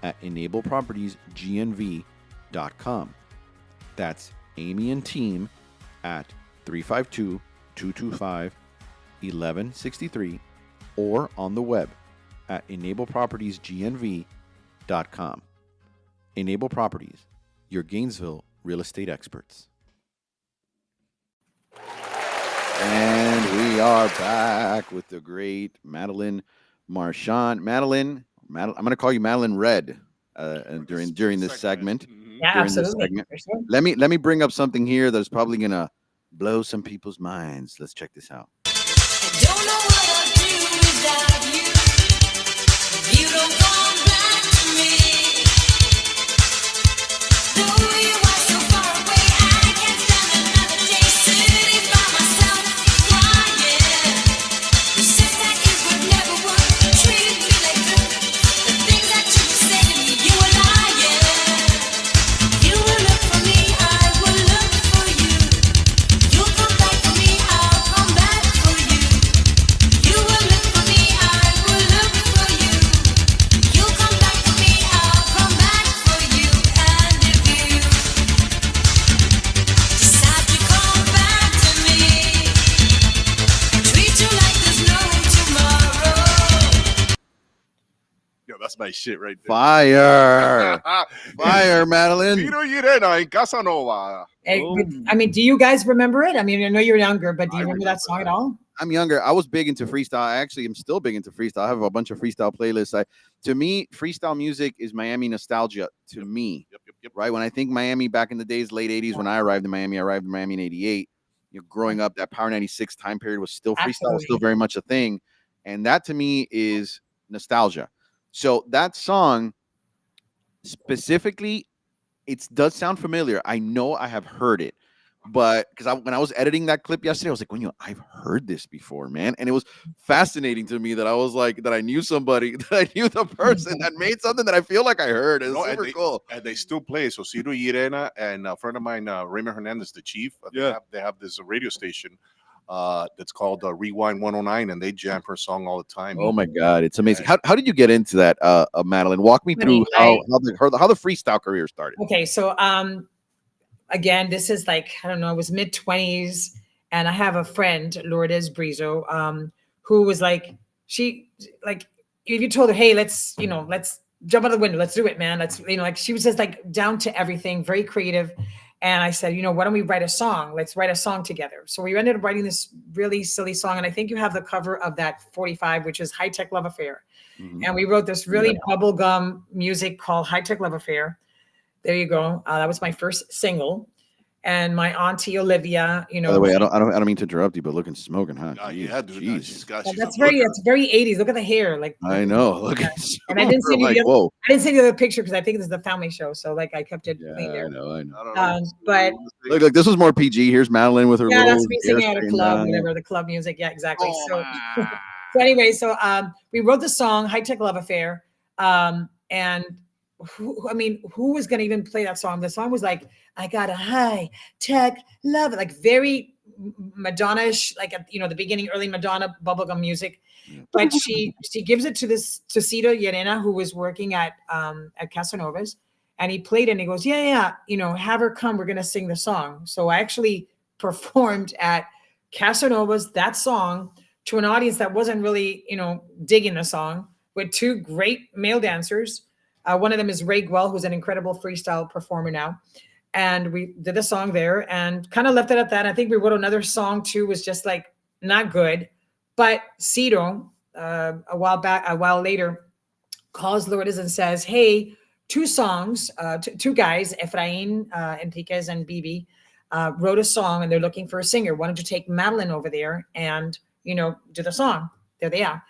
at enablepropertiesgnv.com. That's Amy and team at 352-225-1163 or on the web at enablepropertiesgnv.com. Enable Properties, your Gainesville real estate experts. And we are back with the great Madelin Marchant. Madelin, I'm going to call you Madelin Red during this segment. Yeah, During this absolutely. segment. For sure. Let me bring up something here that's probably going to blow some people's minds. Let's check this out. Don't know what I'll do without you. If you don't come back to me. Though you are so far away, I can't stand another day sitting by myself crying. You said that it would never work, treated me like dirt. The things that you were saying to me, you were lying. You will look for me, I will look for you. You'll come back for me, I'll come back for you. You will look for me, I will look for you. You'll come back for me, I'll come back for you. And if you decide to come back to me, treat you like there's no tomorrow. Yo, that's my shit right there. Fire! Fire, Madelin. Tiro Irena en Casanova. Hey, Oh. I mean, do you guys remember it? I mean, I know you're younger, but do you I remember that song at remember all? I'm younger. I was big into freestyle. I actually am still big into freestyle. I have a bunch of freestyle playlists. To me, freestyle music is Miami nostalgia. To me, Yep. right? When I think Miami back in the days, late 80s, when I arrived in Miami in 88. Growing up, that Power 96 time period was still freestyle, was still Absolutely. very much a thing. And that to me is nostalgia. So that song specifically, it does sound familiar. I know I have heard it. But because when I was editing that clip yesterday, I was like, well, I've heard this before, man. And it was fascinating to me that I was like, that I knew somebody, that I knew the person that made something that I feel like I heard. It's No, super cool. And they still play. So Ciro Irena and a friend of mine, Raymond Hernandez, the chief, they have this radio station that's called Rewind 109, and they jam her song all the time. Oh my God, it's amazing. How did you get into that, Madelin? Walk me through how the freestyle career started. Okay, so again, this is like, I don't know, it was mid-20s, and I have a friend, Lourdes Brizo, who was like, if you told her, hey, let's jump out of the window, let's do it, man. Let's, like she was just like down to everything, very creative. And I said, why don't we write a song? Let's write a song together. So we ended up writing this really silly song. And I think you have the cover of that 45, which is High Tech Love Affair. Mhm. And we wrote this really bubblegum music called High Tech Love Affair. There you go. That was my first single. And my auntie Olivia, By the way, I don't mean to interrupt you, but looking smoking, huh? Yeah, dude. Jeez. She's that's very 80s. Look at the hair. Like I know. Look at and I didn't send you like, the other, whoa. I didn't send you the other picture because I think this is the family show. So like I kept it Yeah, clean there. I know. I don't know. But Look, this was more PG. Here's Madelin with her yeah, little that's me singing at a hair club, straightened whatever, the club music. Yeah, exactly. Oh, So my. so anyway, so we wrote the song High Tech Love Affair. And I mean, who was going to even play that song? The song was like, I got a high tech love, like very Madonna-ish, like the beginning, early Madonna bubblegum music. But she gives it to this to Cito Llerena, who was working at Casanova's, and he played it and he goes, yeah, have her come. We're gonna sing the song. So I actually performed at Casanova's that song to an audience that wasn't really, digging the song, with two great male dancers. One of them is Ray Guel, who's an incredible freestyle performer now. And we did the song there and kind of left it at that. I think we wrote another song too, was just like not good. But Cito, a while later, calls Lourdes and says, hey, two songs, two guys, Efrain Enriquez and Bibi, wrote a song and they're looking for a singer. Why don't you take Madeline over there and, do the song? There they are.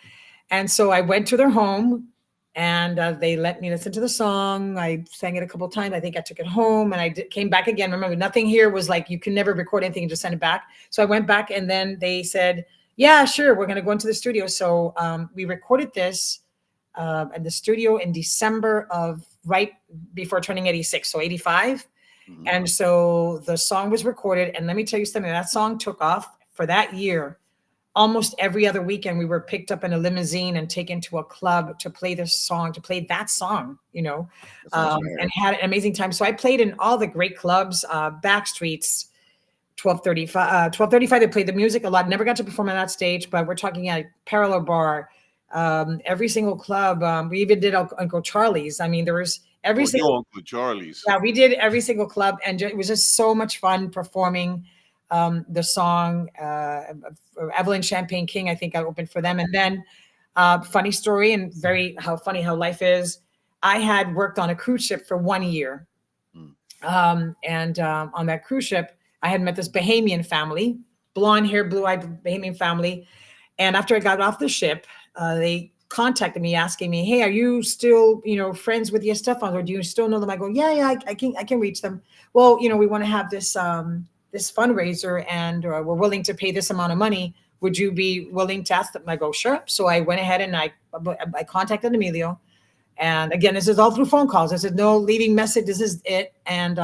And so I went to their home and they let me listen to the song. I sang it a couple of times. I think I took it home and came back again. Remember, nothing here was like, you can never record anything and just send it back. So I went back and then they said, yeah, sure, we're going to go into the studio. So we recorded this in the studio in December of right before turning 86, so 85. Mhm. And so the song was recorded. And let me tell you something, that song took off for that year. Almost every other weekend, we were picked up in a limousine and taken to a club to play this song, to play that song, That's awesome. and had an amazing time. So I played in all the great clubs, Backstreets, 1235. 1235, they played the music a lot. Never got to perform on that stage, but we're talking at Parallel Bar, every single club. We even did Uncle Charlie's. I mean, there was every single. Uncle Charlie's. Yeah, we did every single club, and it was just so much fun performing the song. Evelyn Champagne King, I think I opened for them. And then funny story and how funny how life is. I had worked on a cruise ship for 1 year. And on that cruise ship, I had met this Bahamian family, blonde hair, blue-eyed Bahamian family. And after I got off the ship, they contacted me asking me, hey, are you still, friends with the Estefans, or do you still know them? I go, yeah, I can reach them. Well, we want to have this this fundraiser and we're willing to pay this amount of money. Would you be willing to ask them? I go, sure. So I went ahead and I contacted Emilio. And again, this is all through phone calls. I said, no leaving message. This is it. And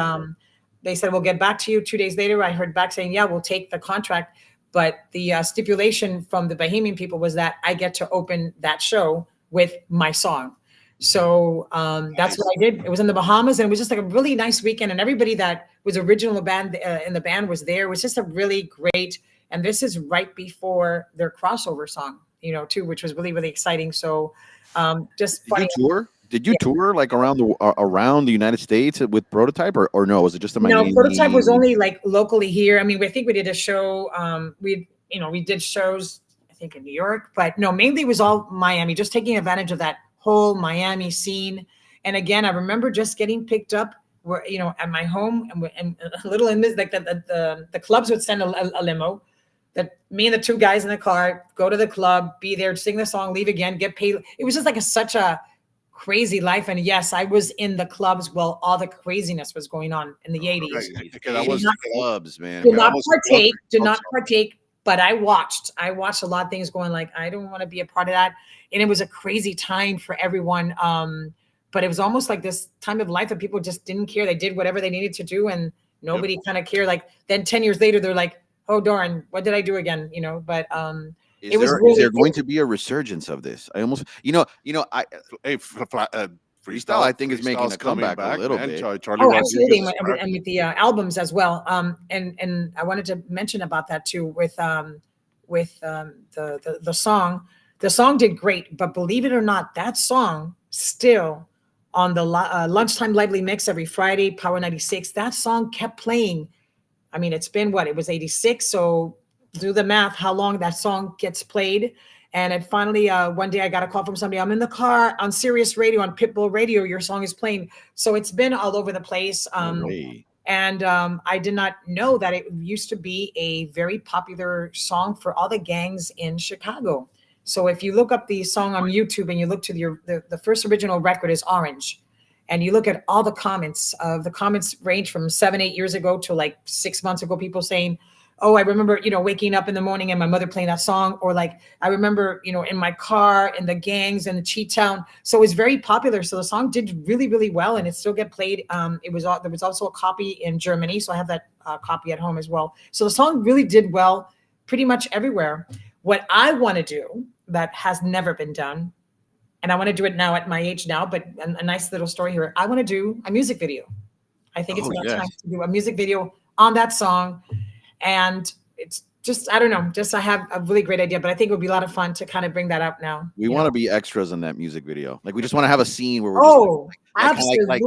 they said, we'll get back to you. 2 days later, I heard back saying, yeah, we'll take the contract. But the stipulation from the Bahamian people was that I get to open that show with my song. So that's what I did. It was in the Bahamas, and it was just like a really nice weekend. And everybody that was original in the band was there. It was just a really great. And this is right before their crossover song, too, which was really, really exciting. So just funny. Did you tour? Did you tour like around the United States with Prototype, or no? Was it just a Miami? No, Prototype was only like locally here. I mean, I think we did a show. We did shows, I think, in New York, but no, mainly it was all Miami, just taking advantage of that whole Miami scene. And again, I remember just getting picked up where, at my home and a little in this, like the clubs would send a limo that me and the two guys in the car go to the club, be there, sing the song, leave again, get paid. It was just like such a crazy life. And yes, I was in the clubs while all the craziness was going on in the 80s. Right, because I was clubs, man. Did not partake, but I watched a lot of things going like, I don't want to be a part of that. And it was a crazy time for everyone. But it was almost like this time of life that people just didn't care. They did whatever they needed to do and nobody kind of cared. Like then 10 years later, they're like, oh darn, what did I do again? But is there going to be a resurgence of this? I almost, freestyle, I think, is making a comeback a little bit. Charlie absolutely, and with the albums as well. And I wanted to mention about that too with the song. The song did great, but believe it or not, that song still on the lunchtime lively mix every Friday, Power 96. That song kept playing. I mean, it's been it was 86, so do the math, how long that song gets played. And it finally, one day I got a call from somebody, I'm in the car on Sirius Radio, on Pitbull Radio, your song is playing. So it's been all over the place. And I did not know that it used to be a very popular song for all the gangs in Chicago. So if you look up the song on YouTube and you look to the first original record is Orange, and you look at all the comments range from 7-8 years ago to like 6 months ago, people saying, oh, I remember, waking up in the morning and my mother playing that song, or like I remember, in my car and the gangs and the Cheat Town. So it was very popular. So the song did really, really well, and it still get played. There was also a copy in Germany, so I have that copy at home as well. So the song really did well, pretty much everywhere. What I want to do that has never been done, and I want to do it now at my age now, but a nice little story here. I want to do a music video. I think it's Oh, about yes. time to do a music video on that song. And it's just, I don't know, just I have a really great idea, but I think it would be a lot of fun to kind of bring that up now. We you want know? to be extras in that music video. Like we just want to have a scene where we're Oh, just absolutely.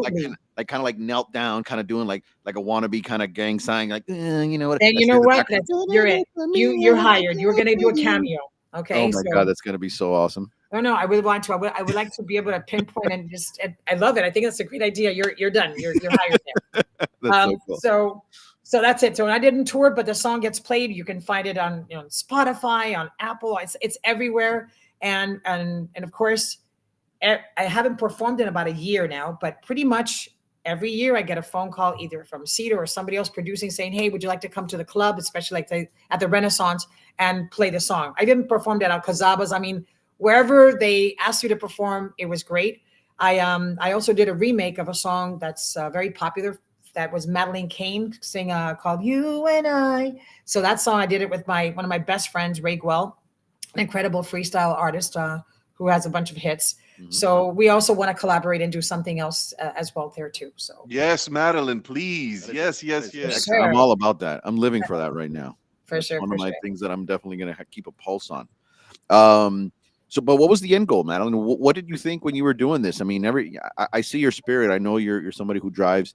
kind of like knelt down, kind of doing like a wannabe kind of gang sign, like you know what? And you Let's know do the what? background. You're it. You're hired. You're going to do a cameo. Okay. Oh my God, that's gonna be so awesome. No, I really want to. I would like to be able to pinpoint and just. I love it. I think that's a great idea. You're done. You're hired there. That's so cool. So that's it. So I didn't tour, but the song gets played. You can find it on Spotify, on Apple. It's everywhere. And of course, I haven't performed in about a year now, but pretty much every year I get a phone call either from Cedar or somebody else producing saying, "Hey, would you like to come to the club, especially like at the Renaissance, and play the song?" I didn't perform at Alcazabas. I mean, wherever they asked you to perform, it was great. I also did a remake of a song that's very popular. That was Madeline Kane sing called "You and I." So that song I did it with one of my best friends, Ray Guel, an incredible freestyle artist who has a bunch of hits. Mhm. So we also want to collaborate and do something else as well there too. So Yes, Madeline, please. That Yes, yes, is yes. excellent. I'm Sure. all about that. I'm living for that right now. for That's sure, one for of my sure. things that I'm definitely gonna keep a pulse on. So, but what was the end goal, Madeline? What did you think when you were doing this? I mean, I see your spirit. I know you're somebody who drives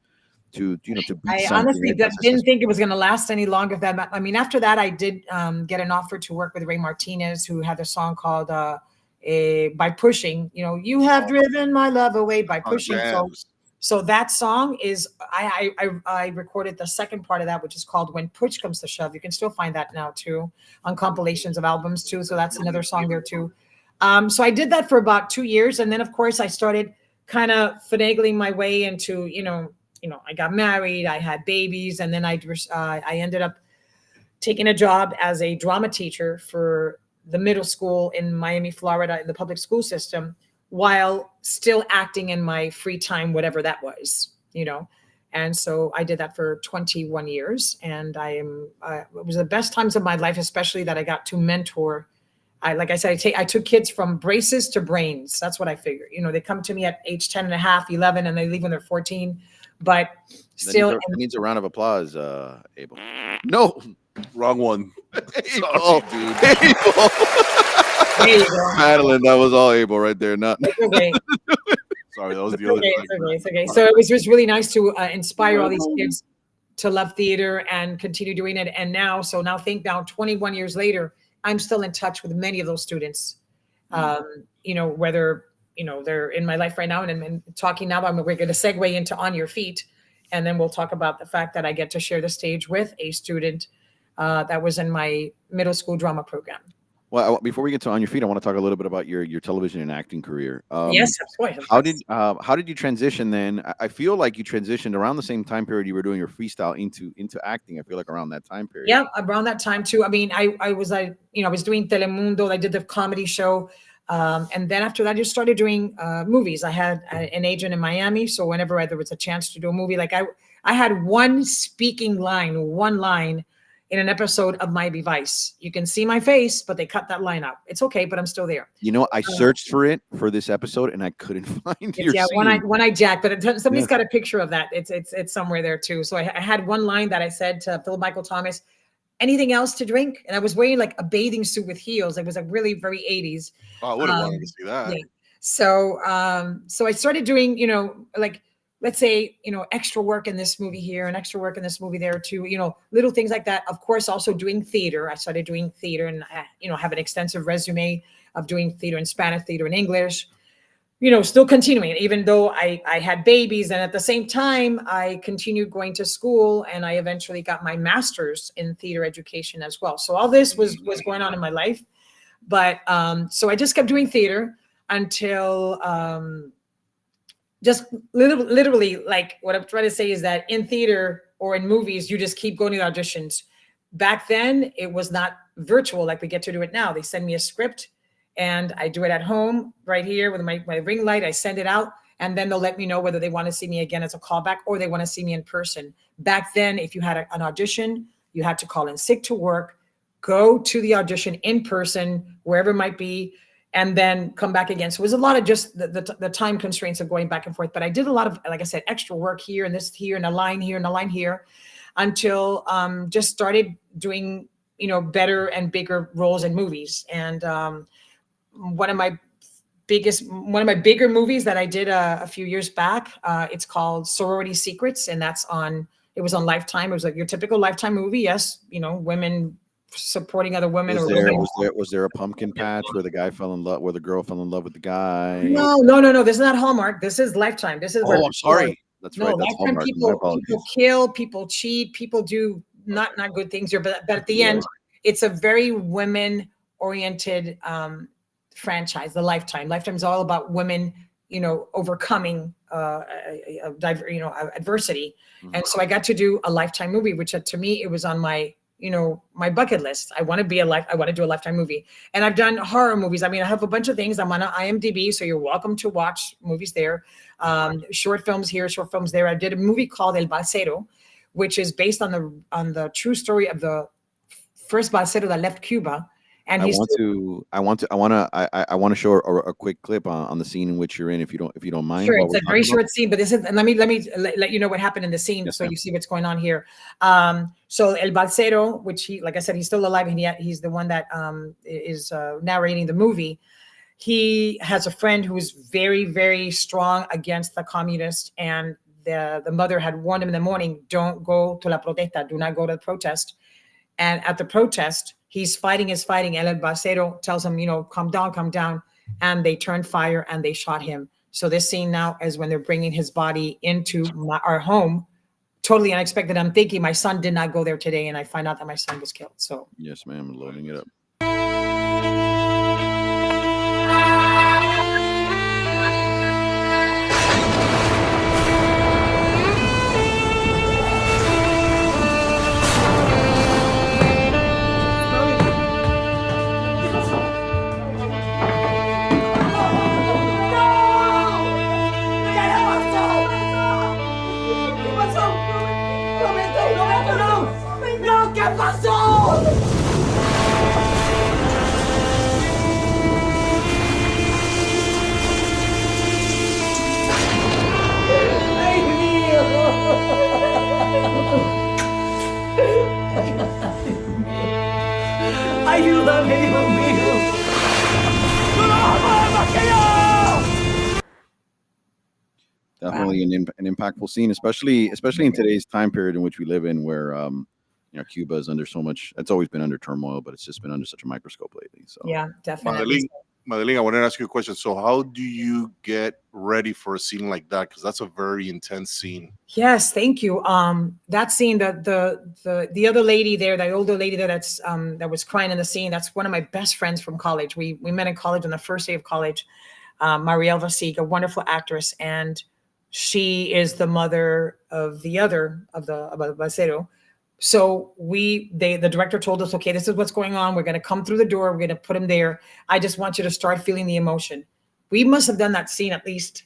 to to beat I something. honestly Right? That's didn't think it was going to last any longer. I mean, after that, I did get an offer to work with Ray Martinez, who had a song called "By Pushing." You have driven my love away by On pushing. jams. So that song is I recorded the second part of that, which is called "When Push Comes to Shove." You can still find that now too on compilations of albums too. So that's another song there too. So I did that for about 2 years, and then of course I started kind of finagling my way into I got married, I had babies, and then I ended up taking a job as a drama teacher for the middle school in Miami, Florida, in the public school system, while still acting in my free time, whatever that was. And so I did that for 21 years, and it was the best times of my life, especially that I got to mentor. Like I said, I took kids from braces to brains. That's what I figured. They come to me at age 10 and a half, 11, and they leave when they're 14. But still, That needs a round of applause, Abel. No, Wrong one. Abel. dude. Abel. there you go. Madeline, that was all Abel right there. Not It's okay. Sorry, that was It's the other okay. side. It's okay. It's okay. So it was just really nice to inspire all these kids to love theater and continue doing it. And now 21 years later, I'm still in touch with many of those students. Whether they're in my life right now, and talking now. We're going to segue into On Your Feet, and then we'll talk about the fact that I get to share the stage with a student that was in my middle school drama program. Well, before we get to On Your Feet, I want to talk a little bit about your television and acting career. Yes, of course. How did you transition then? I feel like you transitioned around the same time period you were doing your freestyle into acting. I feel like around that time period. Yeah, around that time too. I mean, I was doing Telemundo. I did the comedy show, and then after that, I just started doing movies. I had an agent in Miami, so whenever there was a chance to do a movie, like I had one line in an episode of Miami Vice. You can see my face, but they cut that line out. It's okay, but I'm still there. I searched for this episode and I couldn't find your scene. One eye Jack, but somebody's got a picture of that. It's somewhere there too. So I had one line that I said to Philip Michael Thomas, "Anything else to drink?" And I was wearing like a bathing suit with heels. It was like really very 80s. Oh, I would have wanted to see that. Yeah. So I started doing, like, let's say, extra work in this movie here and extra work in this movie there too, little things like that. Of course, also doing theater. I started doing theater and, have an extensive resume of doing theater in Spanish, theater in English, still continuing, even though I had babies. And at the same time, I continued going to school, and I eventually got my master's in theater education as well. So all this was going on in my life. But so I just kept doing theater until just literally, like, what I'm trying to say is that in theater or in movies, you just keep going to the auditions. back then it was not virtual like we get to do it now. They send me a script and I do it at home right here with my ring light. I send it out and then they'll let me know whether they want to see me again as a callback or they want to see me in person. Back then, if you had an audition, you had to call in sick to work, go to the audition in person, wherever it might be, and then come back again. So it was a lot of just the time constraints of going back and forth. But I did a lot of, like I said, extra work here and this here and a line here and a line here until just started doing, better and bigger roles in movies. And one of my bigger movies that I did a few years back, it's called Sorority Secrets. And it was on Lifetime. It was like your typical Lifetime movie. Yes. women supporting other women. Was there a pumpkin patch where the girl fell in love with the guy? No. This is not Hallmark. This is Lifetime. This is where I'm sorry. That's no, right. That's Lifetime Hallmark. My people apologies. kill, people cheat, people do not good things here. But at the end, it's a very women oriented franchise. The Lifetime. Lifetime is all about women, overcoming adversity. Mhm. And so I got to do a Lifetime movie, which to me it was on my my bucket list. I want to do a Lifetime movie. And I've done horror movies. I mean, I have a bunch of things. I'm on IMDb, so you're welcome to watch movies there. Short films here, short films there. I did a movie called El Balsero, which is based on the true story of the first balsero that left Cuba. And I want to show a quick clip on the scene in which you're in, if you don't mind. Sure, it's a very short scene, but this is, and let me let you know what happened in the scene, Yes, so ma'am. you see what's going on here. So El Balsero, which like I said, he's still alive, and he's the one that is narrating the movie. He has a friend who is very, very strong against the communists, and the mother had warned him in the morning, don't go to la protesta, do not go to the protest. And at the protest, he's fighting. And El Balsero tells him, calm down. And they turned fire and they shot him. So this scene now is when they're bringing his body into our home. Totally unexpected. I'm thinking my son did not go there today. And I find out that my son was killed. So Yes, ma'am. Loading it up. Ayúdame, Dios mío. Definitely an impactful scene, especially in today's time period in which we live in, where Cuba is under so much. It's always been under turmoil, but it's just been under such a microscope lately. So Yeah, definitely. Madeline, I want to ask you a question. So, how do you get ready for a scene like that? Because that's a very intense scene. Yes, thank you. That scene, the other lady there, the older lady there that was crying in the scene, that's one of my best friends from college. We met in college on the first day of college. Marielle Vasig, a wonderful actress, and she is the mother of the Balsero. So the director told us, okay, this is what's going on. We're going to come through the door. We're going to put him there. I just want you to start feeling the emotion. We must have done that scene at least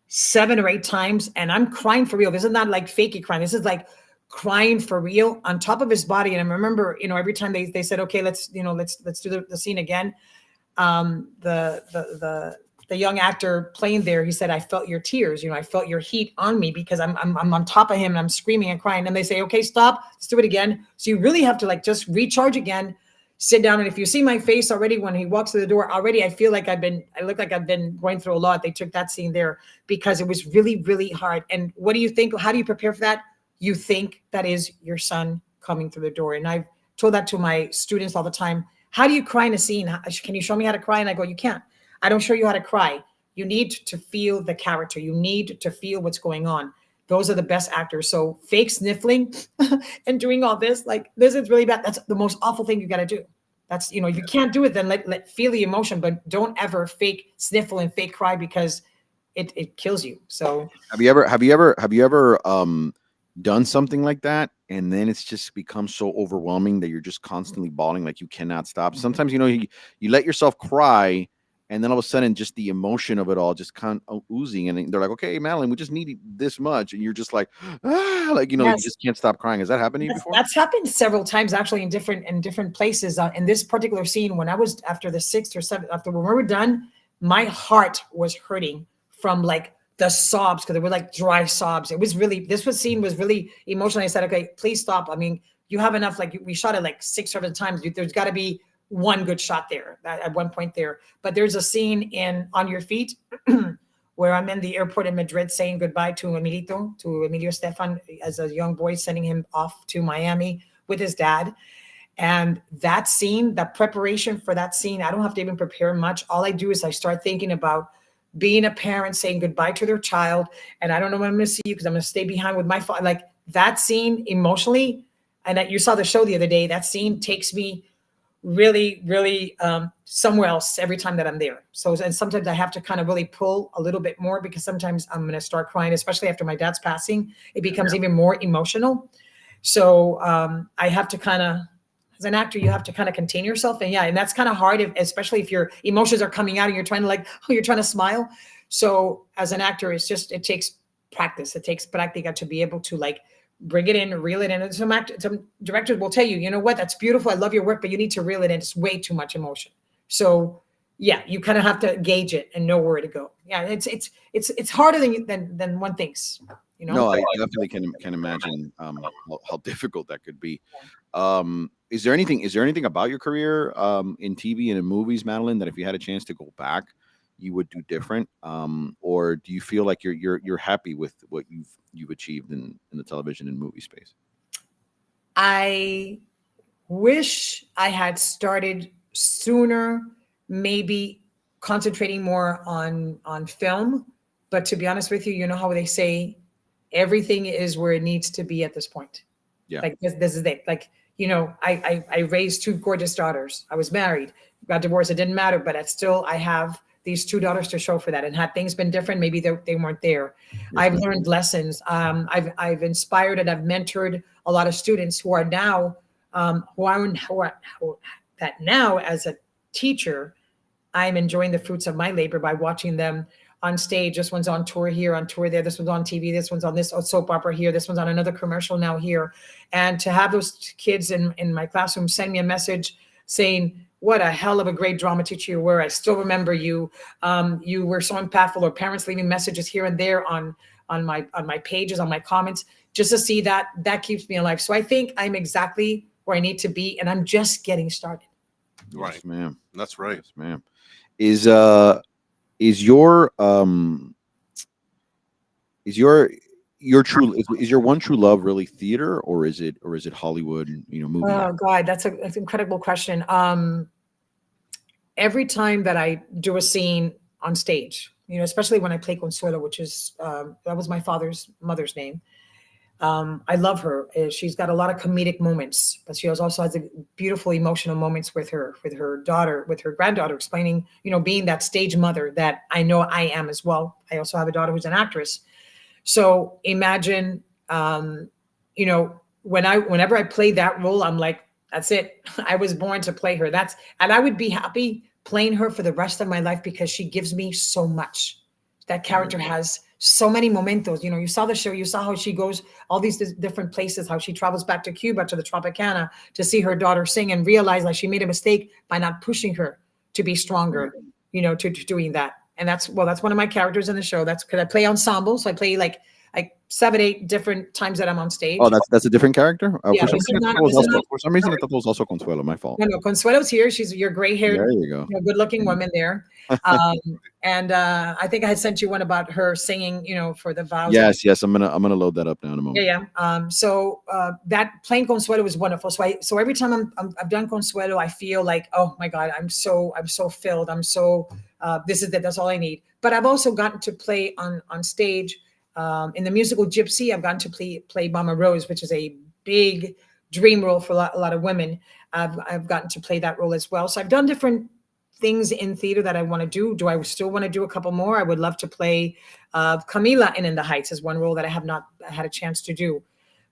7 or 8 times. And I'm crying for real. This is not like fakey crying. This is like crying for real on top of his body. And I remember, every time they said, okay, let's do the scene again. The young actor playing there, he said, I felt your tears, I felt your heat on me because I'm on top of him and I'm screaming and crying. And they say, okay, stop, let's do it again. So you really have to just recharge again, sit down. And if you see my face already, when he walks through the door already, I look like I've been going through a lot. They took that scene there because it was really, really hard. And what do you think? How do you prepare for that? You think that is your son coming through the door. And I've told that to my students all the time. How do you cry in a scene? Can you show me how to cry? And I go, you can't. I don't show you how to cry. You need to feel the character. You need to feel what's going on. Those are the best actors. So fake sniffling and doing all this, this is really bad. That's the most awful thing you got to do. That's, if you can't do it, then let feel the emotion, but don't ever fake sniffle and fake cry because it kills you. So have you ever done something like that and then it's just becomes so overwhelming that you're just constantly bawling, like you cannot stop. Sometimes, you know, you let yourself cry, and then all of a sudden just the emotion of it all just kind of oozing, and then they're like, okay, Madeline, we just need this much, and you're just like, ah, like, you know, you Yes. just can't stop crying. Has that happened to you before? That's happened several times actually in different places. In this particular scene, when I was after the sixth or seventh, after when we were done, my heart was hurting from like the sobs because they were like dry sobs. It was really scene was really emotional. I said, okay, please stop. I mean, you have enough. Like we shot it like 6 or 7 times. There's got to be one good shot there at one point there. But there's a scene in On Your Feet where I'm in the airport in Madrid saying goodbye to Emilio Estefan as a young boy, sending him off to Miami with his dad. And that scene, that preparation for that scene, I don't have to even prepare much. All I do is I start thinking about being a parent, saying goodbye to their child. And I don't know when I'm going to see you because I'm going to stay behind with my father. Like that scene emotionally, and that you saw the show the other day, that scene takes me really, really somewhere else every time that I'm there. So, and sometimes I have to kind of really pull a little bit more because sometimes I'm going to start crying, especially after my dad's passing. It becomes even more emotional. So I have to kind of, as an actor, you have to kind of contain yourself. And yeah, and that's kind of hard, especially if your emotions are coming out and you're trying to like, oh, you're trying to smile. So as an actor, it takes practice. It takes practica to be able to like bring it in, reel it in. And some directors will tell you, you know what, that's beautiful. I love your work, but you need to reel it in. It's way too much emotion. So yeah, you kind of have to gauge it and know where to go. Yeah, it's harder than one thinks. You know? No, I definitely can imagine how difficult that could be. Is there anything about your career in TV and in movies, Madeline, that if you had a chance to go back, you would do different? Or do you feel like you're happy with what you've achieved in the television and movie space? I wish I had started sooner, maybe concentrating more on film. But to be honest with you, you know how they say everything is where it needs to be at this point. Yeah. Like this is it. Like, you know, I raised 2 gorgeous daughters. I was married, got divorced. It didn't matter, but I have these 2 daughters to show for that. And had things been different, maybe they weren't there. Yes, I've ma'am. learned lessons. I've inspired and I've mentored a lot of students who are now that now as a teacher, I'm enjoying the fruits of my labor by watching them on stage. This one's on tour here, on tour there. This one's on TV. This one's on this soap opera here. This one's on another commercial now here. And to have those kids in my classroom send me a message saying, what a hell of a great drama teacher you were. I still remember you. You were so impactful. Or parents leaving messages here and there on my pages, on my comments, just to see that keeps me alive. So I think I'm exactly where I need to be, and I'm just getting started. Right. Yes, ma'am. That's right. Yes, ma'am. Is your is your one true love really theater, or is it Hollywood, you know, movie? Oh God, that's an incredible question. Every time that I do a scene on stage, you know, especially when I play Consuelo, which is that was my mother's name. I love her. She's got a lot of comedic moments, but she also has a beautiful emotional moments with her daughter, with her granddaughter, explaining, you know, being that stage mother that I know I am as well. I also have a daughter who's an actress. So imagine, you know, whenever I play that role, I'm like, that's it. I was born to play her. And I would be happy playing her for the rest of my life because she gives me so much. That character has so many momentos. You know, you saw the show, you saw how she goes all these different places, how she travels back to Cuba, to the Tropicana, to see her daughter sing and realize like she made a mistake by not pushing her to be stronger, you know, to doing that. And that's one of my characters in the show. That's because I play ensemble. So I play like 7, 8 different times that I'm on stage. Oh, that's a different character. Yeah, For some reason, I thought that was also Consuelo. My fault. No, Consuelo's here. She's your gray-haired, There you go. good-looking woman there. And I think I had sent you one about her singing, you know, for the vows. Yes. I'm gonna load that up now in a moment. Yeah. So that playing Consuelo was wonderful. So every time I've done Consuelo, I feel like, oh my God, I'm so filled. I'm so that's all I need. But I've also gotten to play on stage. In the musical Gypsy, I've gotten to play Mama Rose, which is a big dream role for a lot of women. I've gotten to play that role as well. So I've done different things in theater that I want to do. Do I still want to do a couple more? I would love to play Camila in the Heights as one role that I have not had a chance to do.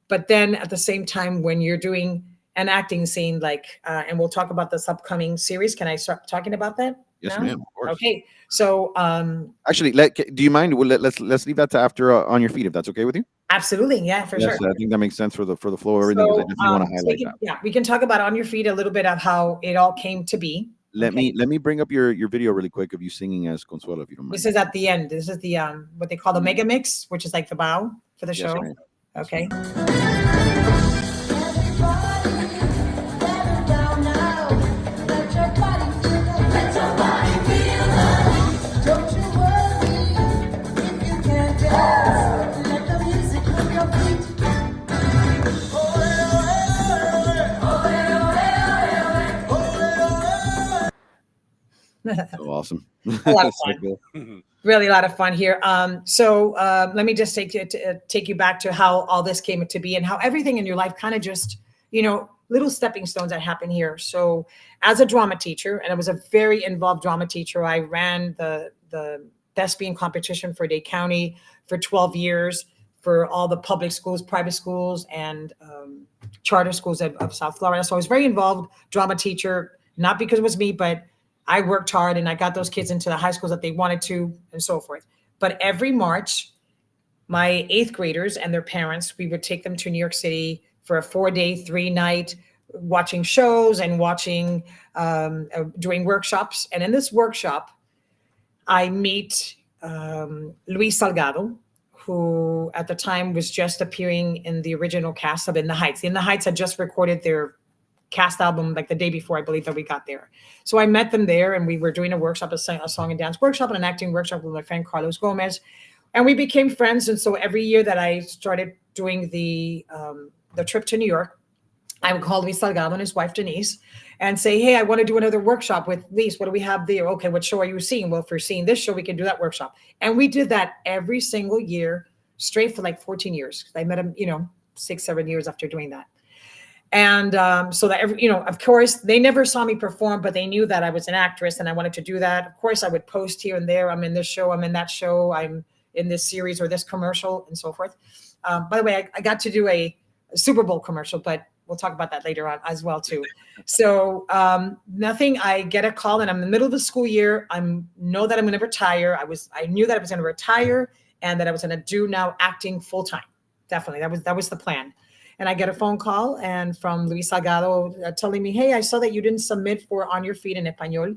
But then at the same time, when you're doing an acting scene, like, and we'll talk about this upcoming series. Can I start talking about that? Yes, now? ma'am. Of course. Okay. So, Actually, do you mind? Let's leave that to after on your feet, if that's okay with you. absolutely. Yeah, for Yes, sure. I think that makes sense for the flow of everything. Because I So, definitely want to highlight that. yeah, we can talk about On Your Feet a little bit of how it all came to be. Let Okay. me bring up your video really quick of you singing as Consuelo, if you don't mind. This is at the end. This is the what they call the mega mix, which is like the bow for the Yes, show. ma'am. Okay. So awesome. A lot of So fun. cool. Really a lot of fun here. So let me just take you back to how all this came to be and how everything in your life kind of just, little stepping stones that happen here. So as a drama teacher, and I was a very involved drama teacher, I ran the thespian competition for Dade County for 12 years for all the public schools, private schools, and charter schools of South Florida. So I was very involved drama teacher, not because it was me, but I worked hard and I got those kids into the high schools that they wanted to and so forth. But every March, my 8th graders and their parents, we would take them to New York City for a 4-day, 3-night watching shows and doing workshops. And in this workshop, I meet Luis Salgado, who at the time was just appearing in the original cast of In the Heights. In the Heights had just recorded their cast album like the day before, I believe, that we got there. So I met them there and we were doing a workshop, a song and dance workshop and an acting workshop with my friend Carlos Gomez. And we became friends. And so every year that I started doing the trip to New York, I would call Luis Salgado and his wife Denise and say, hey, I want to do another workshop with Luis. What do we have there? Okay, what show are you seeing? Well, if you're seeing this show, we can do that workshop. And we did that every single year, straight for like 14 years. I met him, 6-7 years after doing that. And so that, of course, they never saw me perform, but they knew that I was an actress and I wanted to do that. Of course, I would post here and there. I'm in this show. I'm in that show. I'm in this series or this commercial and so forth. By the way, I got to do a Super Bowl commercial, but we'll talk about that later on as well, too. So I get a call and I'm in the middle of the school year. Know that I'm going to retire. I knew that I was going to retire and that I was going to do now acting full time. Definitely. That was the plan. And I get a phone call and from Luis Salgado telling me, hey, I saw that you didn't submit for On Your Feet in Español,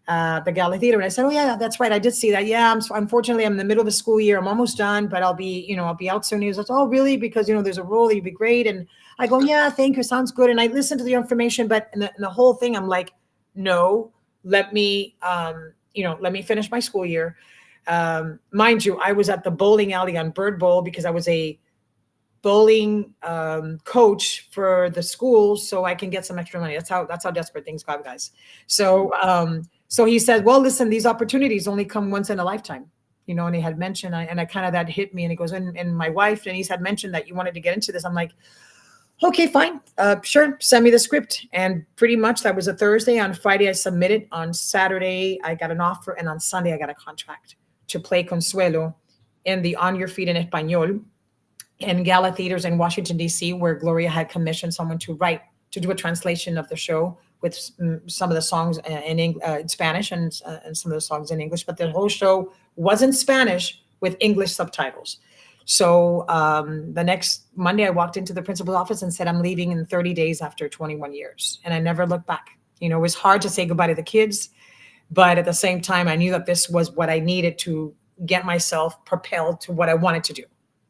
the Gala Theater. And I said, oh, yeah, that's right. I did see that. Yeah, unfortunately, I'm in the middle of the school year. I'm almost done, but I'll be out soon. He was like, oh, really? Because, there's a role that you'd be great. And I go, yeah, thank you. Sounds good. And I listened to the information, but in the whole thing, I'm like, no, let me finish my school year. Mind you, I was at the bowling alley on Bird Bowl because I was a bowling coach for the school so I can get some extra money. That's how desperate things got, guys. So he said, well, listen, these opportunities only come once in a lifetime, and he had mentioned, and I kind of, that hit me, and he goes, and my wife, and he had mentioned that you wanted to get into this. I'm like, okay, fine. Sure. Send me the script. And pretty much that was a Thursday. On Friday, I submitted. On Saturday, I got an offer. And on Sunday, I got a contract to play Consuelo in the On Your Feet in Español in Gala Theaters in Washington, D.C., where Gloria had commissioned someone to do a translation of the show with some of the songs in Spanish and some of the songs in English. But the whole show was in Spanish with English subtitles. So the next Monday, I walked into the principal's office and said, I'm leaving in 30 days after 21 years. And I never looked back. It was hard to say goodbye to the kids. But at the same time, I knew that this was what I needed to get myself propelled to what I wanted to do.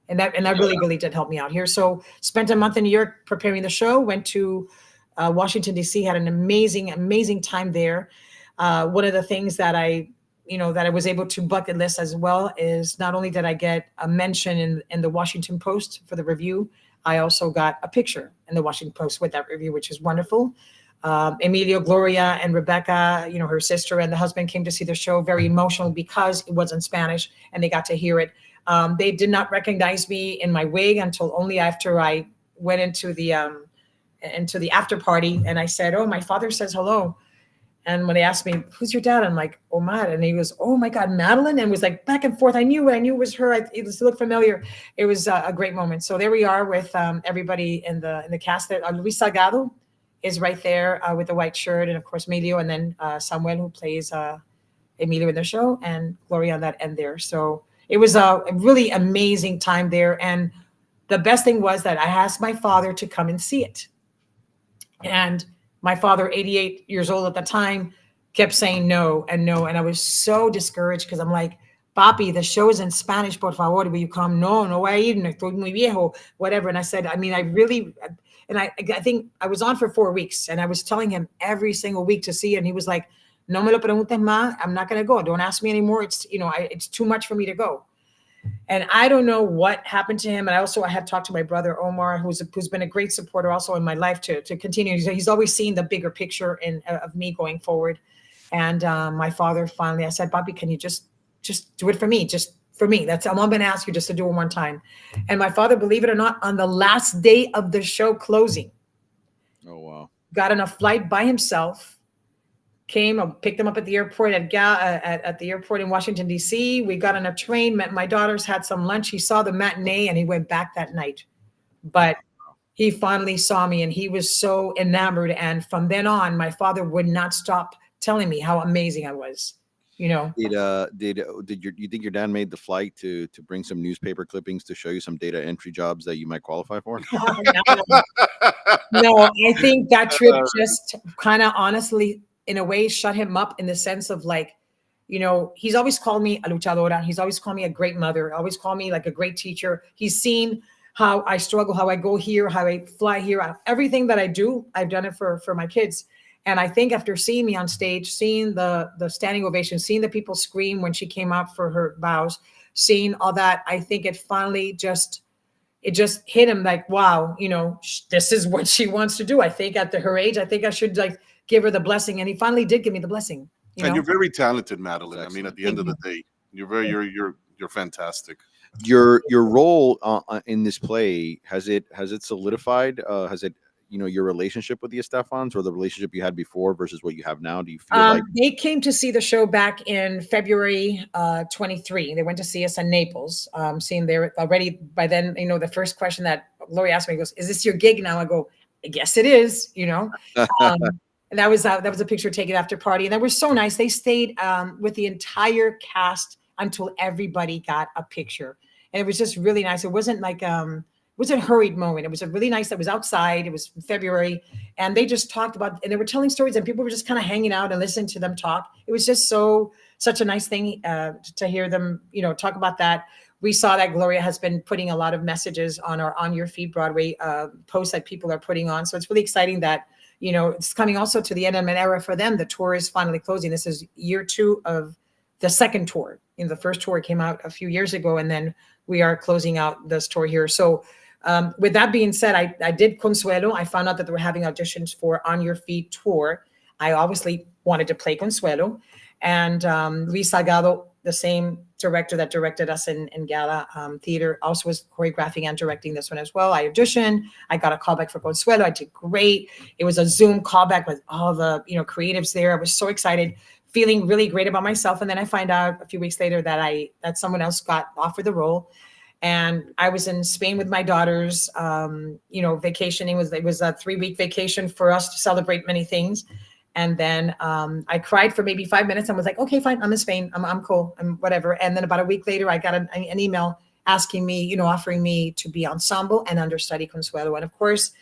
And that really, really did help me out here. So spent a month in New York preparing the show, went to Washington, D.C., had an amazing, amazing time there. One of the things that I was able to bucket list as well is not only did I get a mention in the Washington Post for the review, I also got a picture in the Washington Post with that review, which is wonderful. Emilio, Gloria, and Rebecca, her sister and the husband came to see the show, very emotional because it was in Spanish and they got to hear it. They did not recognize me in my wig until only after I went into the after party and I said, oh, my father says hello. And when they asked me, who's your dad? I'm like, Omar. And he was, oh my God, Madeline. And was like back and forth. I knew it was her. It looked familiar. It was a great moment. So there we are with everybody in the cast there. Luis Salgado is right there with the white shirt. And of course, Emilio. And then Samuel, who plays Emilio in the show, and Gloria on that end there. So it was a really amazing time there. And the best thing was that I asked my father to come and see it. And my father, 88 years old at the time, kept saying no and no. And I was so discouraged because I'm like, Papi, the show is in Spanish, por favor, will you come? No, no voy a ir, estoy muy viejo, whatever. And I said, I mean, I really, and I think I was on for 4 weeks and I was telling him every single week to see it. And he was like, no me lo preguntes más, I'm not going to go. Don't ask me anymore. It's, it's too much for me to go. And I don't know what happened to him. And I had talked to my brother, Omar, who's been a great supporter also in my life to continue. He's always seen the bigger picture of me going forward. And my father finally, I said, Bobby, can you just do it for me? Just for me. That's all I'm going to ask you, just to do it one time. And my father, believe it or not, on the last day of the show closing, Oh, wow. got on a flight by himself, came and picked him up at the airport at the airport in Washington, D.C. We got on a train, met my daughters, had some lunch. He saw the matinee and he went back that night. But he finally saw me and he was so enamored. And from then on, my father would not stop telling me how amazing I was. Did you think your dad made the flight to bring some newspaper clippings to show you some data entry jobs that you might qualify for? No, I think that trip just kind of honestly, in a way, shut him up in the sense of like, he's always called me a luchadora. He's always called me a great mother, always called me like a great teacher. He's seen how I struggle, how I go here, how I fly here. Everything that I do, I've done it for my kids. And I think after seeing me on stage, seeing the standing ovation, seeing the people scream when she came out for her vows, seeing all that, I think it finally just hit him like, wow, this is what she wants to do. I think at her age, I think I should like give her the blessing. And he finally did give me the blessing. And you're very talented, Madeline. That's I mean, at the Thank end of you. the day, you're fantastic. Your role in this play, has it solidified? Has it your relationship with the Estefans, or the relationship you had before versus what you have now? Do you feel like they came to see the show back in February 23? They went to see us in Naples. Seeing there already by then, the first question that Lori asked me goes, "Is this your gig now?" I go, "I guess it is." And that was a picture taken after party, and that was so nice. They stayed with the entire cast until everybody got a picture, and it was just really nice. It wasn't like it was a hurried moment. It was a really nice. It was outside. It was February, and they just talked about, and they were telling stories, and people were just kind of hanging out and listening to them talk. It was just such a nice thing to hear them, talk about that. We saw that Gloria has been putting a lot of messages on our On Your Feet Broadway posts that people are putting on. So it's really exciting that it's coming also to the end of an era for them. The tour is finally closing. This is year 2 of the second tour. The first tour came out a few years ago, and then we are closing out this tour here. So with that being said, I did Consuelo. I found out that they were having auditions for On Your Feet tour. I obviously wanted to play Consuelo. And Luis Salgado, the same director that directed us in Gala Theater, also was choreographing and directing this one as well. I auditioned. I got a callback for Consuelo. I did great. It was a Zoom callback with all the creatives there. I was so excited, feeling really great about myself. And then I find out a few weeks later that someone else got offered the role. And I was in Spain with my daughters, vacationing. It was a 3-week vacation for us to celebrate many things. And then I cried for maybe 5 minutes and was like, okay, fine, I'm in Spain. I'm cool, I'm whatever. And then about a week later, I got an email asking me, offering me to be ensemble and understudy Consuelo. And of course,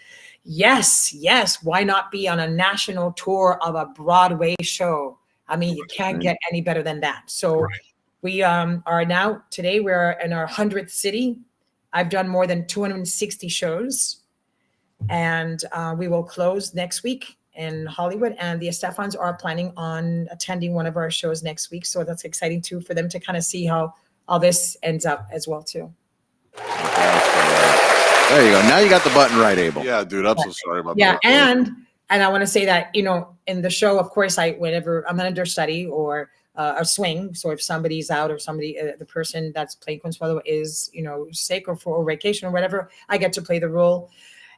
yes, why not be on a national tour of a Broadway show? I mean, you can't get any better than that. So we are now, today we're in our 100th city. I've done more than 260 shows, and we will close next week in Hollywood. And the Estefans are planning on attending one of our shows next week. So that's exciting too, for them to kind of see how all this ends up as well too. There you go. Now you got the button right, Abel. Yeah, dude, I'm so sorry about Yeah, that. and I want to say that, in the show, of course, whenever I'm an understudy or a swing. So if somebody's out or the person that's playing Consuelo is, sick or for vacation or whatever, I get to play the role.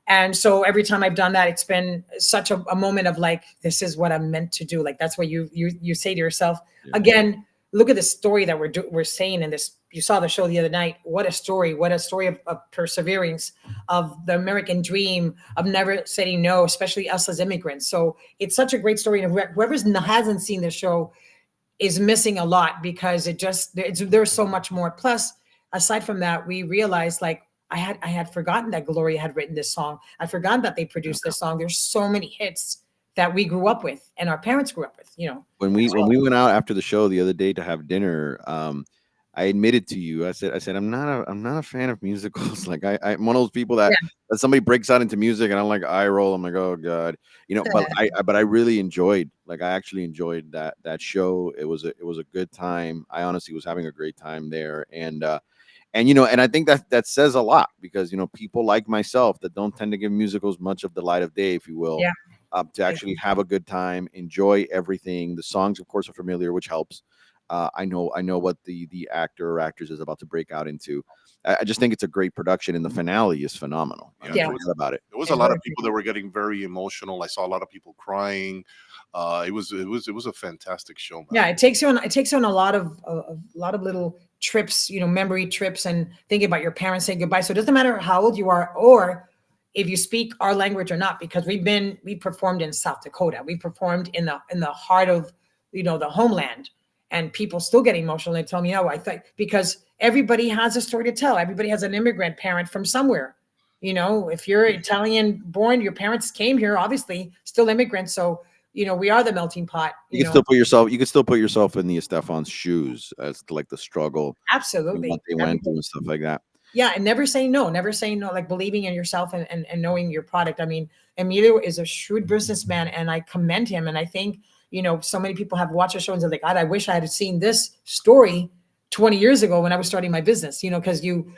And so every time I've done that, it's been such a moment of like, this is what I'm meant to do. Like that's what you say to yourself. Again, look at the story that we're saying in this. You saw the show the other night. What a story! What a story of perseverance, of the American dream, of never saying no, especially us as immigrants. So it's such a great story. And whoever hasn't seen the show is missing a lot, because there's so much more. Plus, aside from that, we realized like I had forgotten that Gloria had written this song. I'd forgotten that they produced this song. There's so many hits that we grew up with and our parents grew up with, When we went out after the show the other day to have dinner, I admitted to you, I said I'm not a fan of musicals. Like I'm one of those people that, Yeah. that somebody breaks out into music and I'm like eye roll. I'm like, oh God, but I really enjoyed, like I actually enjoyed that show. It was a good time. I honestly was having a great time there, and I think that says a lot, because people like myself that don't tend to give musicals much of the light of day, if you will, Yeah. to actually have a good time, enjoy everything. The songs, of course, are familiar, which helps. I know what the actor or actress is about to break out into. I just think it's a great production, and the finale is phenomenal. I mean, Yeah. forget about it. There was And a lot very of people that were getting very emotional. I saw a lot of people crying. It was a fantastic show, man. Yeah, it takes you on a lot of little trips, memory trips, and thinking about your parents saying goodbye. So it doesn't matter how old you are or if you speak our language or not, because we performed in South Dakota. We performed in the heart of the homeland, and people still get emotional. They tell me, "Oh, I think," because everybody has a story to tell. Everybody has an immigrant parent from somewhere. If you're Italian born, your parents came here, obviously, still immigrants. So we are the melting pot. You can still put yourself. You can still put yourself in the Estefan's shoes, as to, like, the struggle and what Absolutely. they went through and stuff like that. Yeah, and never saying no, like believing in yourself and knowing your product. I mean, Emilio is a shrewd businessman, and I commend him. And I think, so many people have watched the show and said, like, God, I wish I had seen this story 20 years ago when I was starting my business, because you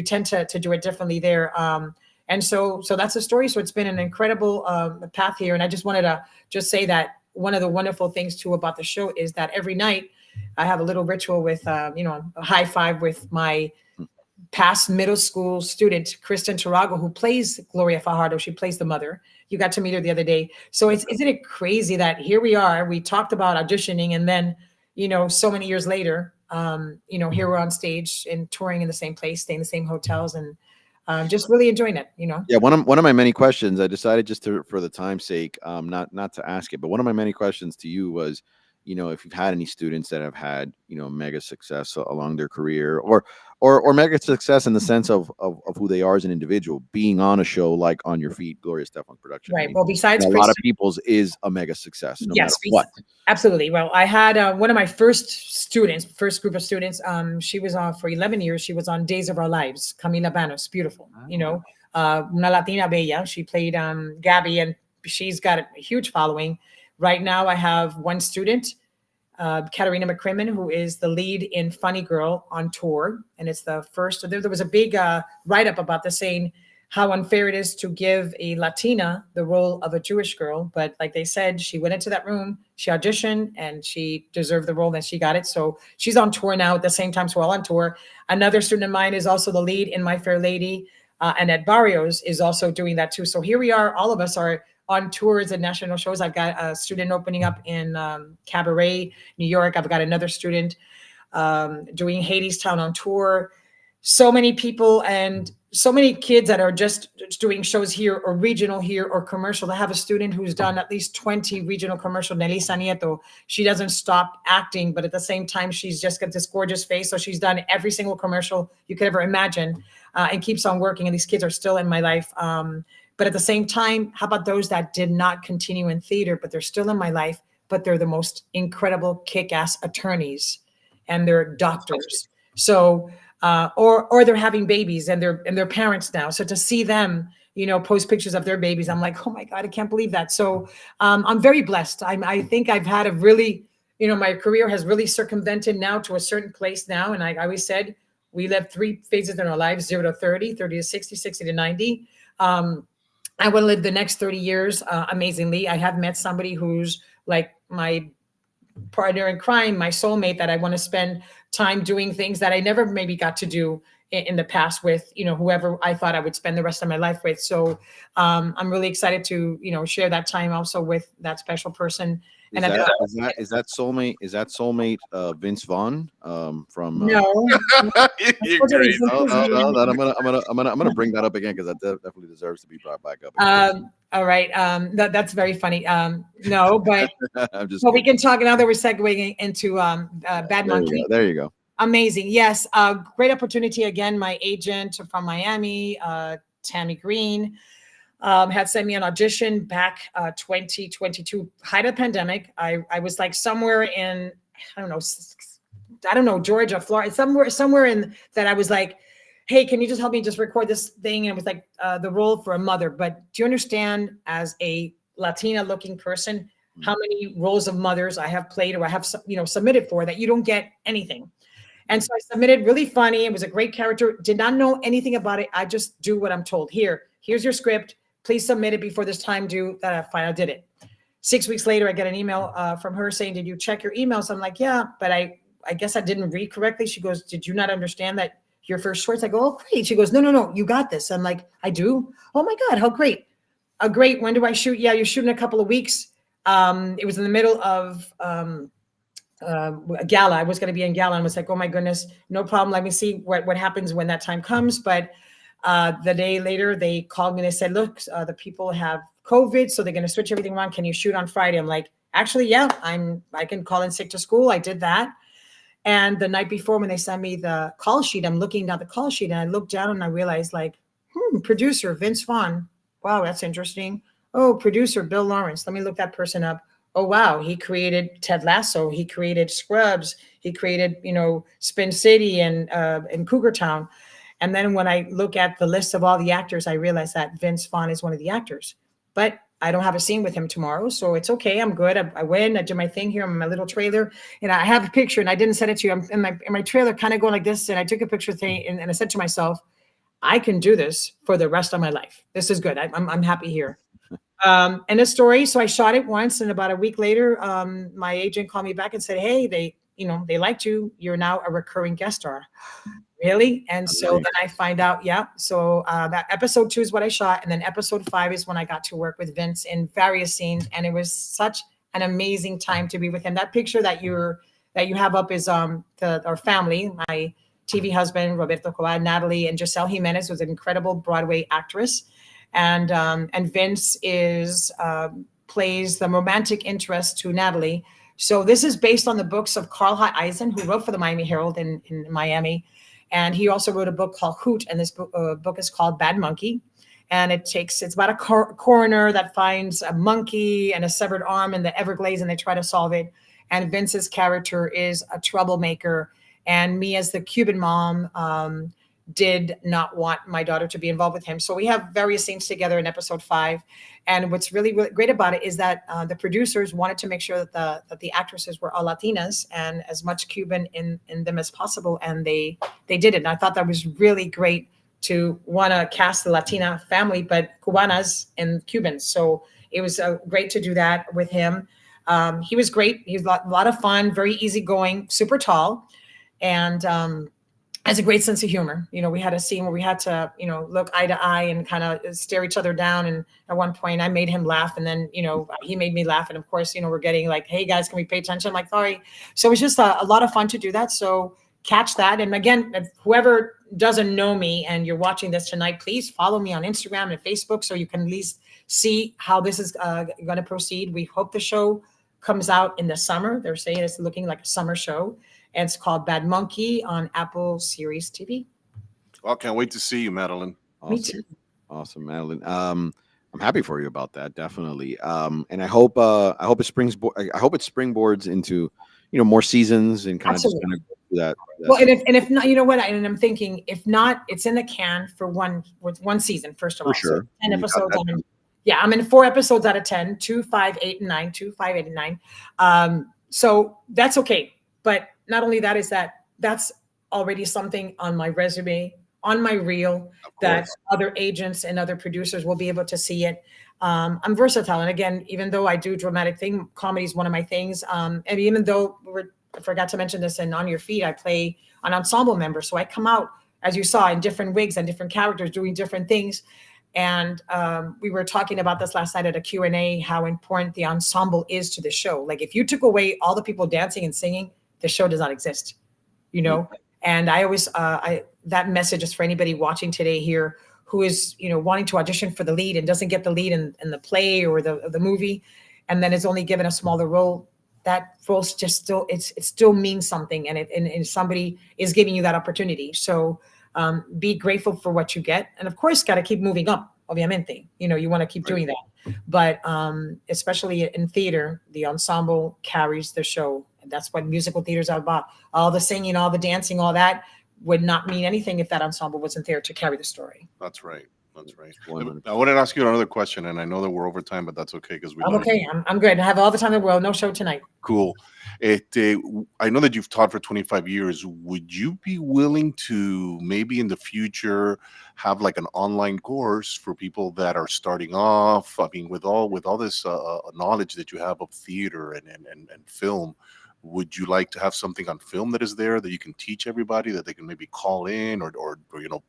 tend to do it differently there. And so that's the story. So it's been an incredible path here. And I just wanted to just say that one of the wonderful things too about the show is that every night I have a little ritual with, a high five with my past middle school student, Kristen Tarago, who plays Gloria Fajardo. She plays the mother. You got to meet her the other day. So isn't it crazy that here we are, we talked about auditioning, and then, so many years later, here we're on stage and touring in the same place, staying in the same hotels, and just really enjoying it, Yeah, one of my many questions, I decided just for the time's sake, not to ask it, but one of my many questions to you was, if you've had any students that have had, mega success along their career, or mega success in the sense of who they are as an individual, being on a show like On Your Feet, Gloria Estefan's production. I Right. mean, Well, besides a lot of Kristen, people's is a mega success, no yes, matter what. absolutely. Well, I had one of my first group of students. She was on for 11 years. She was on Days of Our Lives. Camila Banos, beautiful. Una Latina Bella. She played Gabby, and she's got a huge following. Right now, I have one student, Katarina McCrimmon, who is the lead in Funny Girl on tour. And it's the first, there was a big write-up about this, saying how unfair it is to give a Latina the role of a Jewish girl. But like they said, she went into that room, she auditioned, and she deserved the role, and she got it. So she's on tour now at the same time, so we're all on tour. Another student of mine is also the lead in My Fair Lady. Annette Barrios is also doing that too. So here we are, all of us are on tours and national shows. I've got a student opening up in Cabaret, New York. I've got another student doing Hadestown on tour. So many people and so many kids that are just doing shows here or regional here or commercial. I have a student who's done at least 20 regional commercial, Nelisa Nieto. She doesn't stop acting, but at the same time, she's just got this gorgeous face. So she's done every single commercial you could ever imagine and keeps on working. And these kids are still in my life. But at the same time, how about those that did not continue in theater, but they're still in my life, but they're the most incredible kick-ass attorneys and they're doctors. So, or they're having babies and they're parents now. So to see them, post pictures of their babies, I'm like, oh my God, I can't believe that. So I'm very blessed. I think I've had a really, my career has really circumvented now to a certain place now. And I always said, we live 3 phases in our lives, 0 to 30, 30 to 60, 60 to 90. I want to live the next 30 years amazingly. I have met somebody who's like my partner in crime, my soulmate, that I want to spend time doing things that I never maybe got to do in the past with, whoever I thought I would spend the rest of my life with. So I'm really excited to, share that time also with that special person. Is And that soulmate Vince Vaughn from no, You're great. I'm gonna bring that up again because that definitely deserves to be brought back up again. All right. That's very funny. No, but I'm just we kidding. can talk now that we're segueing into Bad There you Monkey. go. There you go. Amazing. Yes. Great opportunity. Again, my agent from Miami, Tammy Green, had sent me an audition back 2022, height of pandemic. I was like somewhere in, I don't know, Georgia, Florida, somewhere in that. I was like, hey, can you just help me just record this thing? And it was like the role for a mother. But do you understand, as a Latina looking person, how many roles of mothers I have played or I have, submitted for, that you don't get anything? And so I submitted. Really funny. It was a great character. Did not know anything about it. I just do what I'm told. Here's your script. Please submit it before this time due. That I finally did it. 6 weeks later, I get an email from her saying, did you check your emails? I'm like, yeah, but I guess I didn't read correctly. She goes, did you not understand that your first shorts? I go, oh, great. She goes, no, you got this. I'm like, I do? Oh my God, how great. Great. When do I shoot? Yeah, you're shooting a couple of weeks. It was in the middle of a gala. I was going to be in gala, and was like, oh my goodness, no problem. Let me see what happens when that time comes. But the day later, they called me and they said, look, the people have COVID, so they're going to switch everything around. Can you shoot on Friday? I'm like, actually, yeah, I can call in sick to school. I did that. And the night before, when they sent me the call sheet, I'm looking down the call sheet, and I looked down and I realized, like, producer Vince Vaughn. Wow, that's interesting. Oh, producer Bill Lawrence. Let me look that person up. Oh, wow. He created Ted Lasso. He created Scrubs. He created, Spin City and Cougar Town. And then when I look at the list of all the actors, I realize that Vince Vaughn is one of the actors. But I don't have a scene with him tomorrow, so it's okay. I'm good. I win. I do my thing here. I'm in my little trailer, and I have a picture, and I didn't send it to you. I'm in my trailer, kind of going like this, and I took a picture thing, and I said to myself, I can do this for the rest of my life. This is good. I'm happy here. And the story. So I shot it once, and about a week later, my agent called me back and said, hey, they liked you. You're now a recurring guest star. Really? And so then I find out, yeah. So that episode 2 is what I shot. And then episode 5 is when I got to work with Vince in various scenes. And it was such an amazing time to be with him. That picture that you have up is our family. My TV husband, Roberto Coal, Natalie, and Giselle Jimenez was an incredible Broadway actress. And Vince plays the romantic interest to Natalie. So this is based on the books of Carl H. Eisen, who wrote for the Miami Herald in Miami. And he also wrote a book called Hoot, and this book is called Bad Monkey. And it's about a coroner that finds a monkey and a severed arm in the Everglades, and they try to solve it. And Vince's character is a troublemaker. And me, as the Cuban mom, did not want my daughter to be involved with him. So we have various scenes together in episode 5. And what's really, really great about it is that the producers wanted to make sure that the actresses were all Latinas and as much Cuban in them as possible. And they did it. And I thought that was really great to want to cast the Latina family, but Cubanas and Cubans. So it was great to do that with him. He was great. He was a lot of fun, very easygoing, super tall, and has a great sense of humor. We had a scene where we had to, look eye to eye and kind of stare each other down. And at one point I made him laugh, and then, he made me laugh. And of course, we're getting like, hey guys, can we pay attention? I'm like, sorry. So it was just a lot of fun to do that. So catch that. And again, if whoever doesn't know me and you're watching this tonight, please follow me on Instagram and Facebook so you can at least see how this is going to proceed. We hope the show comes out in the summer. They're saying it's looking like a summer show. And it's called Bad Monkey on Apple Series TV. Well, can't wait to see you, Madeline. Awesome. Me too. Awesome, Madeline. I'm happy for you about that, definitely. And I hope it springboards into more seasons and kind of just kind of go through that. Well, and if not, you know what? And I'm thinking, if not, it's in the can for one season. First of all, For sure. So 10 episodes. I'm in 4 episodes out of 10, 2, 5, 8, and 9, 2, 5, 8, and 9. So that's okay. But not only that, is that's already something on my resume, on my reel, that other agents and other producers will be able to see it. I'm versatile. And again, even though I do dramatic comedy is one of my things. And even though I forgot to mention this, and On Your Feet, I play an ensemble member. So I come out as you saw, in different wigs and different characters doing different things. And we were talking about this last night at a Q&A, how important the ensemble is to the show. Like if you took away all the people dancing and singing, the show does not exist, you know? And I always, that message is for anybody watching today here who is, wanting to audition for the lead and doesn't get the lead in the play or the movie, and then is only given a smaller role. That role just still, it still means something, and somebody is giving you that opportunity. So be grateful for what you get, and of course, got to keep moving up. Obviamente, you want to keep doing that, but especially in theater, the ensemble carries the show, and that's what musical theater is all about. All the singing, all the dancing, all that would not mean anything if that ensemble wasn't there to carry the story. That's right. That's right. 100%. I wanted to ask you another question, and I know that we're over time, but that's okay because we I'm love you. okay. I'm good. I have all the time in the world. No show tonight. Cool. I know that you've taught for 25 years. Would you be willing to maybe in the future have like an online course for people that are starting off? I mean, with all this knowledge that you have of theater and film, would you like to have something on film that is there that you can teach everybody, that they can maybe call in or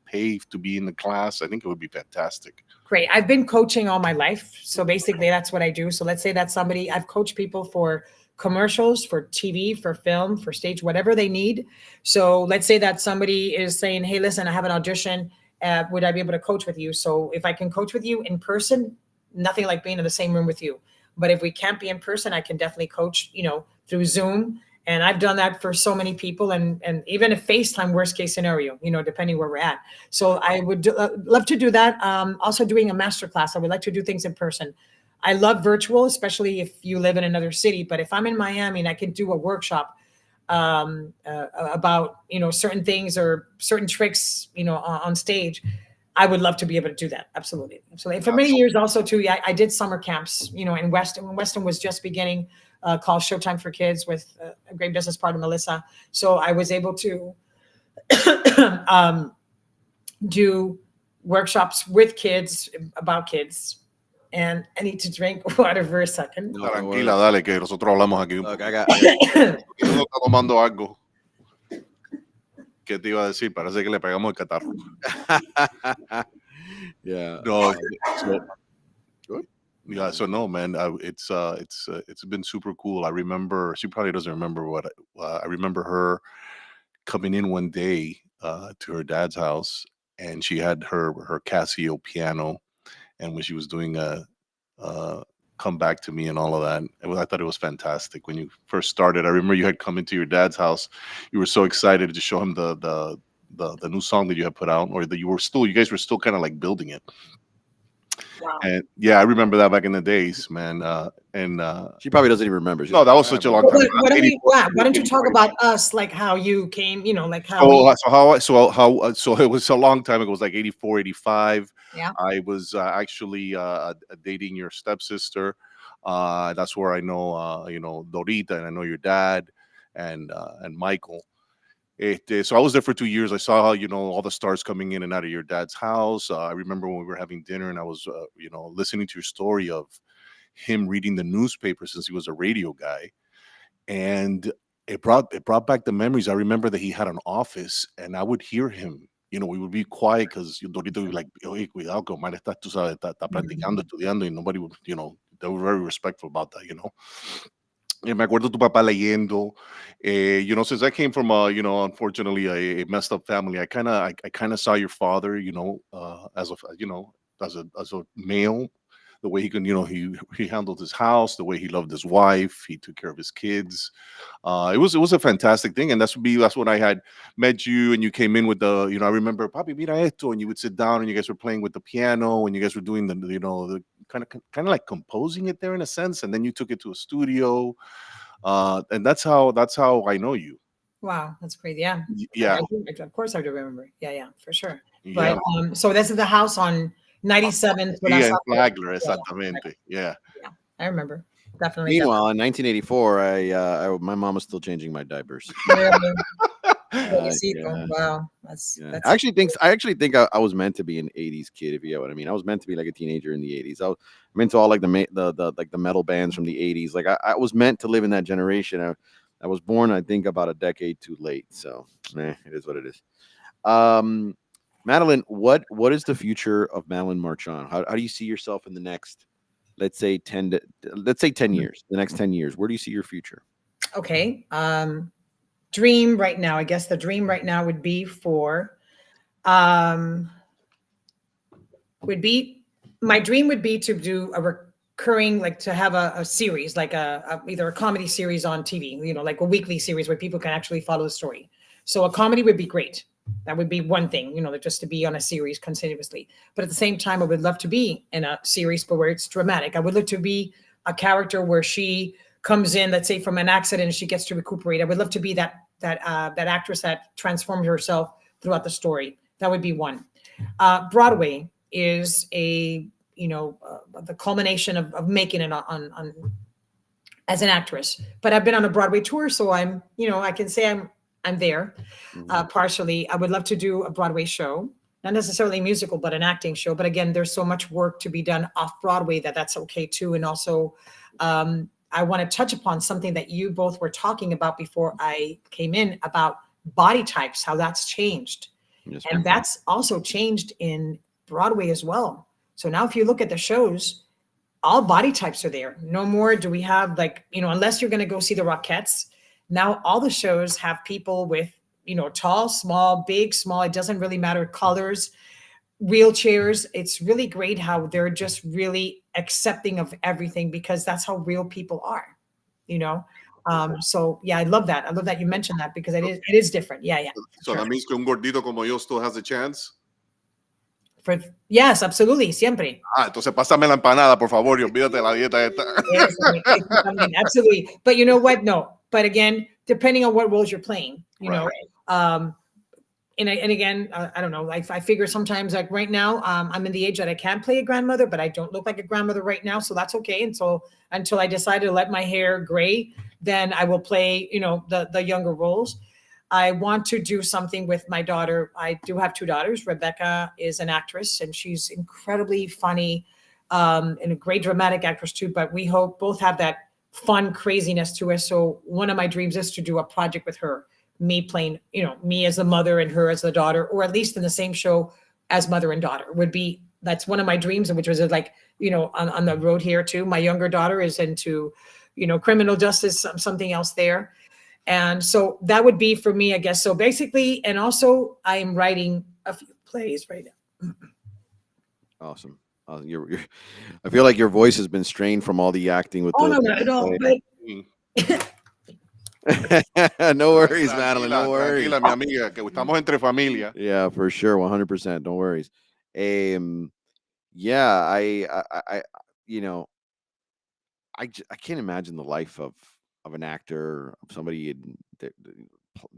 pay to be in the class? I think it would be fantastic. Great. I've been coaching all my life. So basically that's what I do. So let's say that I've coached people for commercials, for TV, for film, for stage, whatever they need. So let's say that somebody is saying, hey, listen, I have an audition. Would I be able to coach with you? So if I can coach with you in person, nothing like being in the same room with you. But if we can't be in person, I can definitely coach, through Zoom. And I've done that for so many people, and even a FaceTime, worst case scenario, depending where we're at. So I would love to do that. Also doing a master class. I would like to do things in person. I love virtual, especially if you live in another city. But if I'm in Miami and I can do a workshop about, certain things or certain tricks, on stage, I would love to be able to do that. Absolutely. Absolutely. And for many years also too, I did summer camps, in Weston. When Weston was just beginning, called Showtime for Kids with a great business partner, Melissa. So I was able to do workshops with kids about kids. And I need to drink water for a second. No, don't Tranquila, dale, que nosotros hablamos aquí un Look, poquito. I got. Uno está tomando algo. ¿Qué te iba a decir? Parece que le pegamos el catarro. Yeah. No, so no, man. It's been super cool. I remember she probably doesn't remember what I remember her coming in one day to her dad's house, and she had her Casio piano, and when she was doing a come back to me and all of that, I thought it was fantastic when you first started. I remember you had come into your dad's house, you were so excited to show him the new song that you had put out, or that you guys were still kind of like building it. Wow. And yeah, I remember that back in the days, man. She probably doesn't even remember. She's No, that like, was such a long time. Why don't you talk about us, like how you came, like how So it was a long time ago. It was like 84, 85. Yeah. I was actually dating your stepsister. That's where I know Dorita, and I know your dad and Michael. So I was there for 2 years. I saw how, all the stars coming in and out of your dad's house. I remember when we were having dinner and I was, listening to your story of him reading the newspaper since he was a radio guy. And it brought back the memories. I remember that he had an office and I would hear him. We would be quiet because Dorito would be like, oye, cuidado, que Omar está, tú sabes, está practicando, estudiando, and nobody would, they were very respectful about that, And me acuerdo tu papá leyendo. Since I came from unfortunately a messed up family, I kind of saw your father, as a male, the way he can, he handled his house, the way he loved his wife, he took care of his kids. It was a fantastic thing, and that's when I had met you, and you came in with the, I remember, Papi, mira esto, and you would sit down, and you guys were playing with the piano, and you guys were doing the kind of like composing it there in a sense, and then you took it to a studio, and that's how I know you. Wow, that's great. Yeah. Yeah. Of course I do remember. Yeah, for sure. Yeah. But so this is the house on 97. Yeah, in Flagler, exactamente. Yeah. I remember. Definitely. Meanwhile, in 1984, my mom was still changing my diapers. Definitely. Yeah. Wow. Yeah. I actually think I was meant to be an 80s kid, if you get what I mean. I was meant to be like a teenager in the 80s. I was meant to all like the metal bands from the 80s. Like I was meant to live in that generation. I was born, I think, about a decade too late. So it is what it is. Um, Madeline, what is the future of Madeline Marchant? How do you see yourself in the next, let's say 10 years, the next 10 years? Where do you see your future? Okay. Dream right now. I guess the dream right now would be for um would be my dream would be to do a recurring, like to have a series, like either a comedy series on TV, like a weekly series where people can actually follow the story. So a comedy would be great. That would be one thing, like just to be on a series continuously. But at the same time, I would love to be in a series, but where it's dramatic. I would love to be a character where she comes in, let's say from an accident, and she gets to recuperate. I would love to be that actress that transformed herself throughout the story. That would be one. Broadway is the culmination of making it on as an actress. But I've been on a Broadway tour, so I can say I'm there. Partially. I would love to do a Broadway show, not necessarily a musical, but an acting show. But again, there's so much work to be done off Broadway that's okay too. And also, I want to touch upon something that you both were talking about before I came in about body types, how that's changed. Yes, And that's also changed in Broadway as well. So now if you look at the shows, all body types are there. No more do we have unless you're going to go see the Rockettes, now all the shows have people with, tall, small, big, small. It doesn't really matter colors, wheelchairs. It's really great how they're just really accepting of everything because that's how real people are, So yeah, I love that. I love that you mentioned that because it is different. Yeah. So that means que un gordito como yo still has a chance. Yes, absolutely, siempre. Entonces pásame la empanada, por favor, y olvídate de la dieta esta. Yes, absolutely. But you know what? No. But again, depending on what roles you're playing, and again, I don't know. I figure sometimes, like right now, I'm in the age that I can play a grandmother, but I don't look like a grandmother right now, so that's okay. And so until I decide to let my hair gray, then I will play, the younger roles. I want to do something with my daughter. I do have two daughters. Rebecca is an actress, and she's incredibly funny, and a great dramatic actress too. But we both have that fun craziness to us. So one of my dreams is to do a project with her, me playing, me as the mother and her as the daughter, or at least in the same show as mother and daughter that's one of my dreams, which was like, on the road here too. My younger daughter is into, criminal justice, something else there. And so that would be for me, I guess. So basically, and also I am writing a few plays right now. Awesome. You're I feel like your voice has been strained from all the acting with Oh, no, not at all. No worries, Madeline. No worries. Tranquila, mi amiga, que estamos entre familia. Yeah, for sure, 100%. No worries. Yeah, I I can't imagine the life of an actor, of somebody that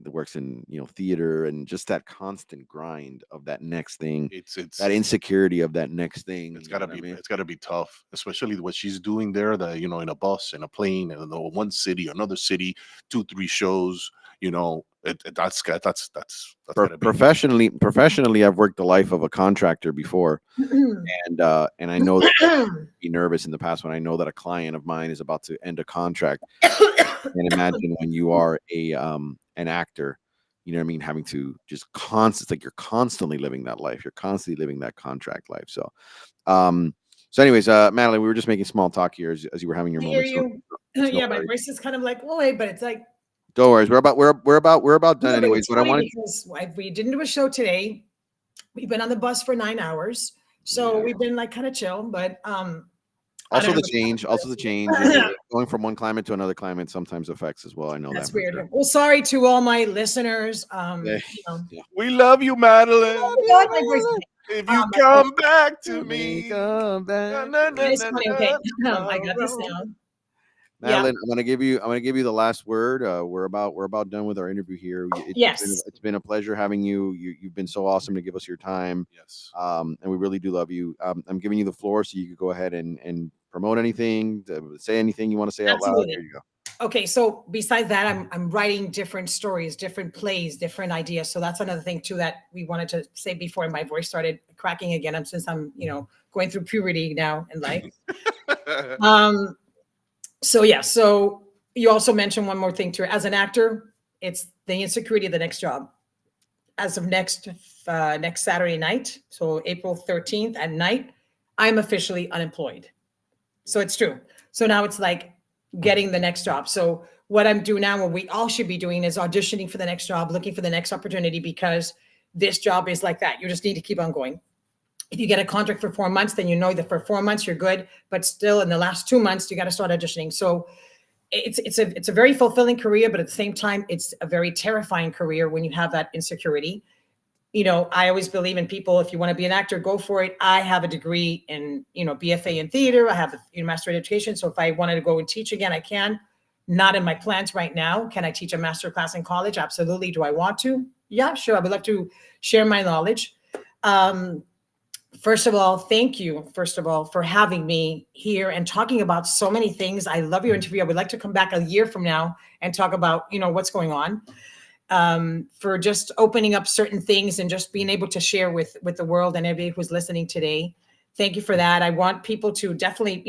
works in theater, and just that constant grind of that next thing, It's that insecurity of that next thing. it's you know gotta what I be mean? it's gotta be tough, especially what she's doing there. In a bus, in a plane, in one city, another city, 2, 3 shows. That's gotta be. Professionally, I've worked the life of a contractor before, and I know that I'd be nervous in the past when I know that a client of mine is about to end a contract. And imagine when you are an actor, you know what I mean, having to just it's like you're constantly living that life. You're constantly living that contract life. Anyways, Madeline, we were just making small talk here as you were having your I hear moment. you. no Yeah, my worries. voice is kind of like, oh, but it's like, Don't worry. We're about done no, but anyways. it's But I funny wanted because we didn't do a show today. We've been on the bus for 9 hours. So we've been like kind of chill, but I also don't the know. change, going from one climate to another climate sometimes affects as well. I know That's that. for weird. sure. Well, sorry to all my listeners. Yeah. We love you, Madeline. God, my voice. If you my come back to Me me, come back. It's funny. Okay, I got this now. Madeline, I'm gonna give you the last word. We're about done with our interview here. Yes. It's been a pleasure having you. You've been so awesome to give us your time. Yes. And we really do love you. I'm giving you the floor so you could go ahead and promote anything, say anything you want to say out loud. Absolutely. Here you go. Okay, so besides that, I'm writing different stories, different plays, different ideas. So that's another thing too that we wanted to say before my voice started cracking again. Since I'm going through puberty now in life. So yeah, so you also mentioned one more thing too. As an actor, it's the insecurity of the next job. as of next Saturday night, so April 13th at night, I'm officially unemployed. So it's true. So now it's like getting the next job. So what I'm doing now, what we all should be doing is auditioning for the next job, looking for the next opportunity, because this job is like that. You just need to keep on going. If you get a contract for 4 months, then you know that for 4 months you're good, but still in the last 2 months you got to start auditioning. So it's a very fulfilling career, but at the same time it's a very terrifying career when you have that insecurity. You know, I always believe in people. If you want to be an actor, go for it. I have a degree in, BFA in theater. I have a master in education. So if I wanted to go and teach again, I can. Not in my plans right now. Can I teach a master class in college? Absolutely. Do I want to? Yeah, sure. I would love to share my knowledge. First of all, thank you, first of all, for having me here and talking about so many things. I love your interview. I would like to come back a year from now and talk about, what's going on. For just opening up certain things and just being able to share with the world and everybody who's listening today. Thank you for that. I want people to definitely,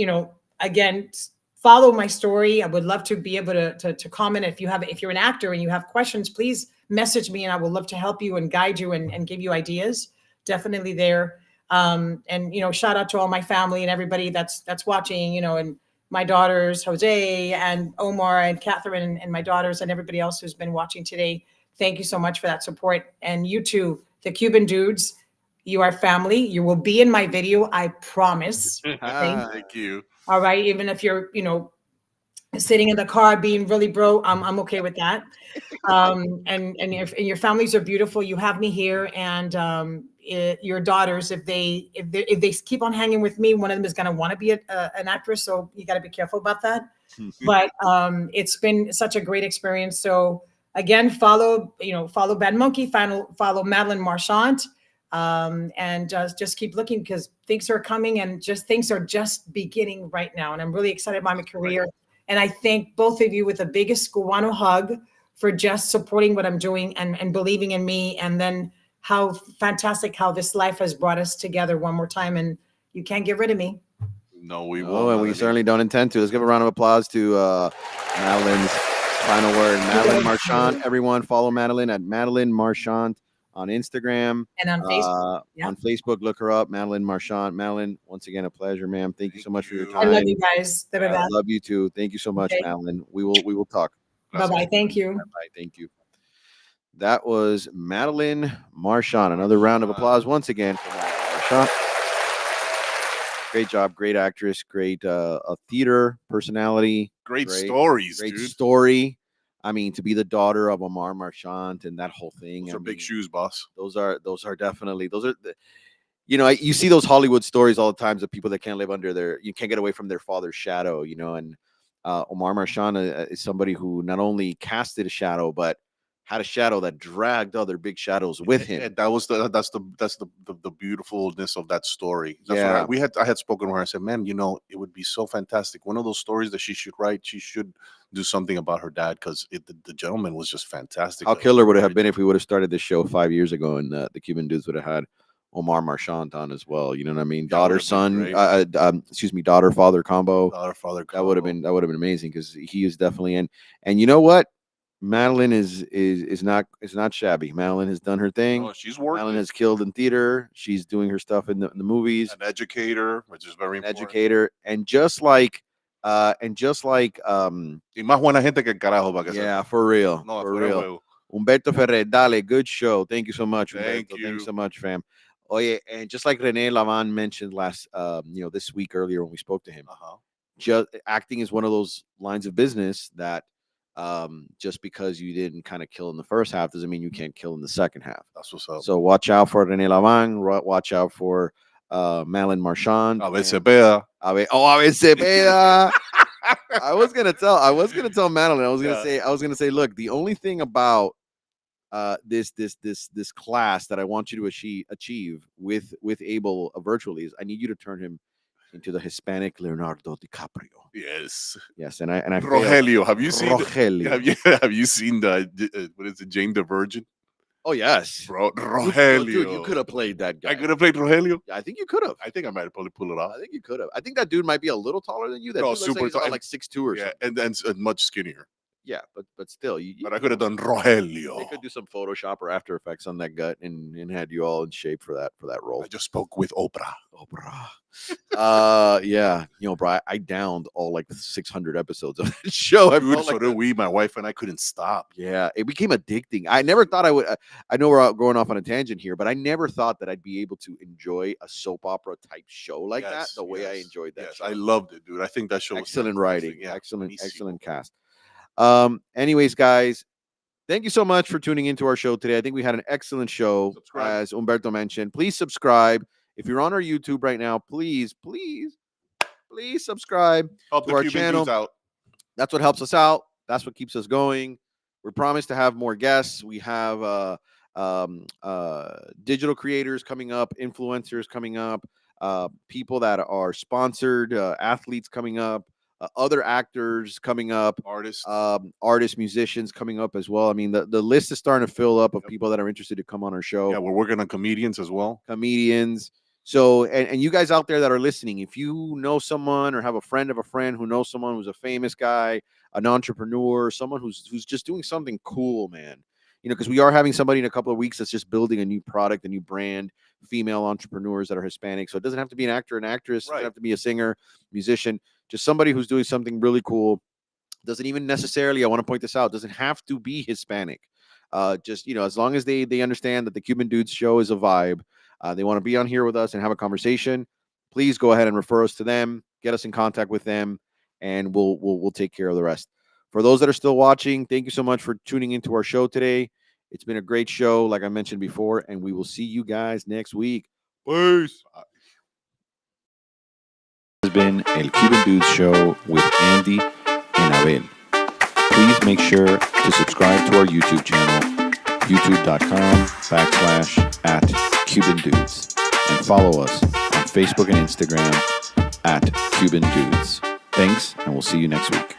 again, follow my story. I would love to be able to comment. If you're an actor and you have questions, please message me and I would love to help you and guide you and give you ideas. Definitely there. And shout out to all my family and everybody that's watching, and my daughters, Jose and Omar and Catherine and my daughters and everybody else who's been watching today. Thank you so much for that support. And you too, the Cuban dudes, you are family. You will be in my video, I promise. Thank you. All right. Even if you're, sitting in the car being really bro, I'm okay with that. And your families are beautiful. You have me here, and your daughters, if they keep on hanging with me, one of them is going to want to be an actress. So you got to be careful about that. But it's been such a great experience. So again, follow Bad Monkey, follow Madelin Marchant, and just keep looking, because things are coming and things are just beginning right now. And I'm really excited about my career. And I thank both of you with the biggest Cubano hug for just supporting what I'm doing and believing in me. And then how fantastic how this life has brought us together one more time. And you can't get rid of me. No, we Oh, won't. and we certainly don't intend to. Let's give a round of applause to Madelin's final word. Madelin Marchant. Everyone follow Madelin at Madelin Marchant on Instagram. And on Facebook. Yeah. On Facebook, look her up, Madelin Marchant. Madelin, once again, a pleasure, ma'am. Thank you so much for your you. time. I love you guys. I Bye-bye. love you too. Thank you so much, Okay. Madelin. We will talk. Bye-bye. Thank you. Bye. Thank you. That was Madelin Marchant. Another round of applause once again for Madelin Marchant. Great job, great actress, great a theater personality, Great stories, great dude. story. I mean, to be the daughter of Omar Marchant and that whole thing. Those I are big mean, shoes, boss. Those are definitely you see those Hollywood stories all the times of people that can't live under you can't get away from their father's shadow, and Omar Marchant is somebody who not only casted a shadow but had a shadow that dragged other big shadows with him. And that's the beautifulness of that story. That's Yeah. what I had spoken with her. I said, man, it would be so fantastic. One of those stories that she should write. She should do something about her dad, because the gentleman was just fantastic. How killer would it have been if we would have started this show 5 years ago and the Cuban dudes would have had Omar Marchant on as well? You know what I mean? That Daughter would've been son, excuse me, daughter father combo. Daughter, father, That would have been amazing, because he is definitely in. And you know what? Madelin is not shabby. Madelin has done her thing. Oh, she's working. Madelin has killed in theater. She's doing her stuff in the movies. An educator, which is very important. Educator, and just like Y más buena gente que el carajo, para que yeah, for real, No, for fuera de real. juego. Humberto Ferrer, dale, good show. Thank you so much, Humberto. Thank Thank you. you so much, fam. Oye, and just like Rene Lavan mentioned this week earlier when we spoke to him, just acting is one of those lines of business that just because you didn't kind of kill in the first half doesn't mean you can't kill in the second half. That's what's up. So watch out for Rene Lavan. Watch out for Madelin Marchant. A ver, Cepeda. A ver Cepeda. I was gonna tell Madelin. I was gonna say, look, the only thing about this class that I want you to achieve with Abel virtually is I need you to turn him into the Hispanic Leonardo DiCaprio. Yes. Yes, and I Rogelio. Have you seen? Rogelio. Have you seen what is it? Jane the Virgin. Oh yes, Rogelio. Dude, you could have played that guy. I could have played Rogelio. I think you could have. I think I might have probably pulled it off. I think you could have. I think that dude might be a little taller than you. That No, dude looks super like he's tall. about like 6'2" or Yeah, something. and much skinnier. Yeah, but still, But I could have done they Rogelio. could do some Photoshop or After Effects on that gut and had you all in shape for that role. I just spoke with Oprah. Oh, brah. Yeah, bro, I downed all like 600 episodes of that show. I Dude, felt so like did we. My wife and I couldn't stop. yeah, it became addicting. I never thought I would. I know we're going off on a tangent here, but I never thought that I'd be able to enjoy a soap opera type show like that Yes, the way I yes, enjoyed that. Yes, show. I loved it, dude. I think that show was Excellent fantastic. writing, Yeah, excellent buenísimo. cast. Anyways, guys, thank you so much for tuning into our show today. I think we had an excellent show, Subscribe. as Humberto mentioned. Please subscribe. If you're on our YouTube right now, please subscribe Help to the our Cuban channel. dudes out. That's what helps us out. That's what keeps us going. We promise to have more guests. We have digital creators coming up, influencers coming up, people that are sponsored, athletes coming up, other actors coming up, Artists. artists, musicians coming up as well. I mean, the list is starting to fill up of Yep. people that are interested to come on our show. Yeah, we're working on comedians as well. Comedians. So, and you guys out there that are listening, if you know someone or have a friend of a friend who knows someone who's a famous guy, an entrepreneur, someone who's just doing something cool, man, because we are having somebody in a couple of weeks that's just building a new product, a new brand, female entrepreneurs that are Hispanic. So it doesn't have to be an actor, an actress, it doesn't Right. have to be a singer, musician, just somebody who's doing something really cool. Doesn't even necessarily, I want to point this out, doesn't have to be Hispanic. Just, as long as they understand that the Cuban Dudes show is a vibe, they want to be on here with us and have a conversation, please go ahead and refer us to them, get us in contact with them, and we'll take care of the rest. For those that are still watching, thank you so much for tuning into our show today. It's been a great show, like I mentioned before, and we will see you guys next week. Peace. This has been El Cuban Dudes Show with Andy and Abel. Please make sure to subscribe to our YouTube channel, youtube.com/@Cuban Dudes, and follow us on Facebook and Instagram @Cuban Dudes. Thanks, and we'll see you next week.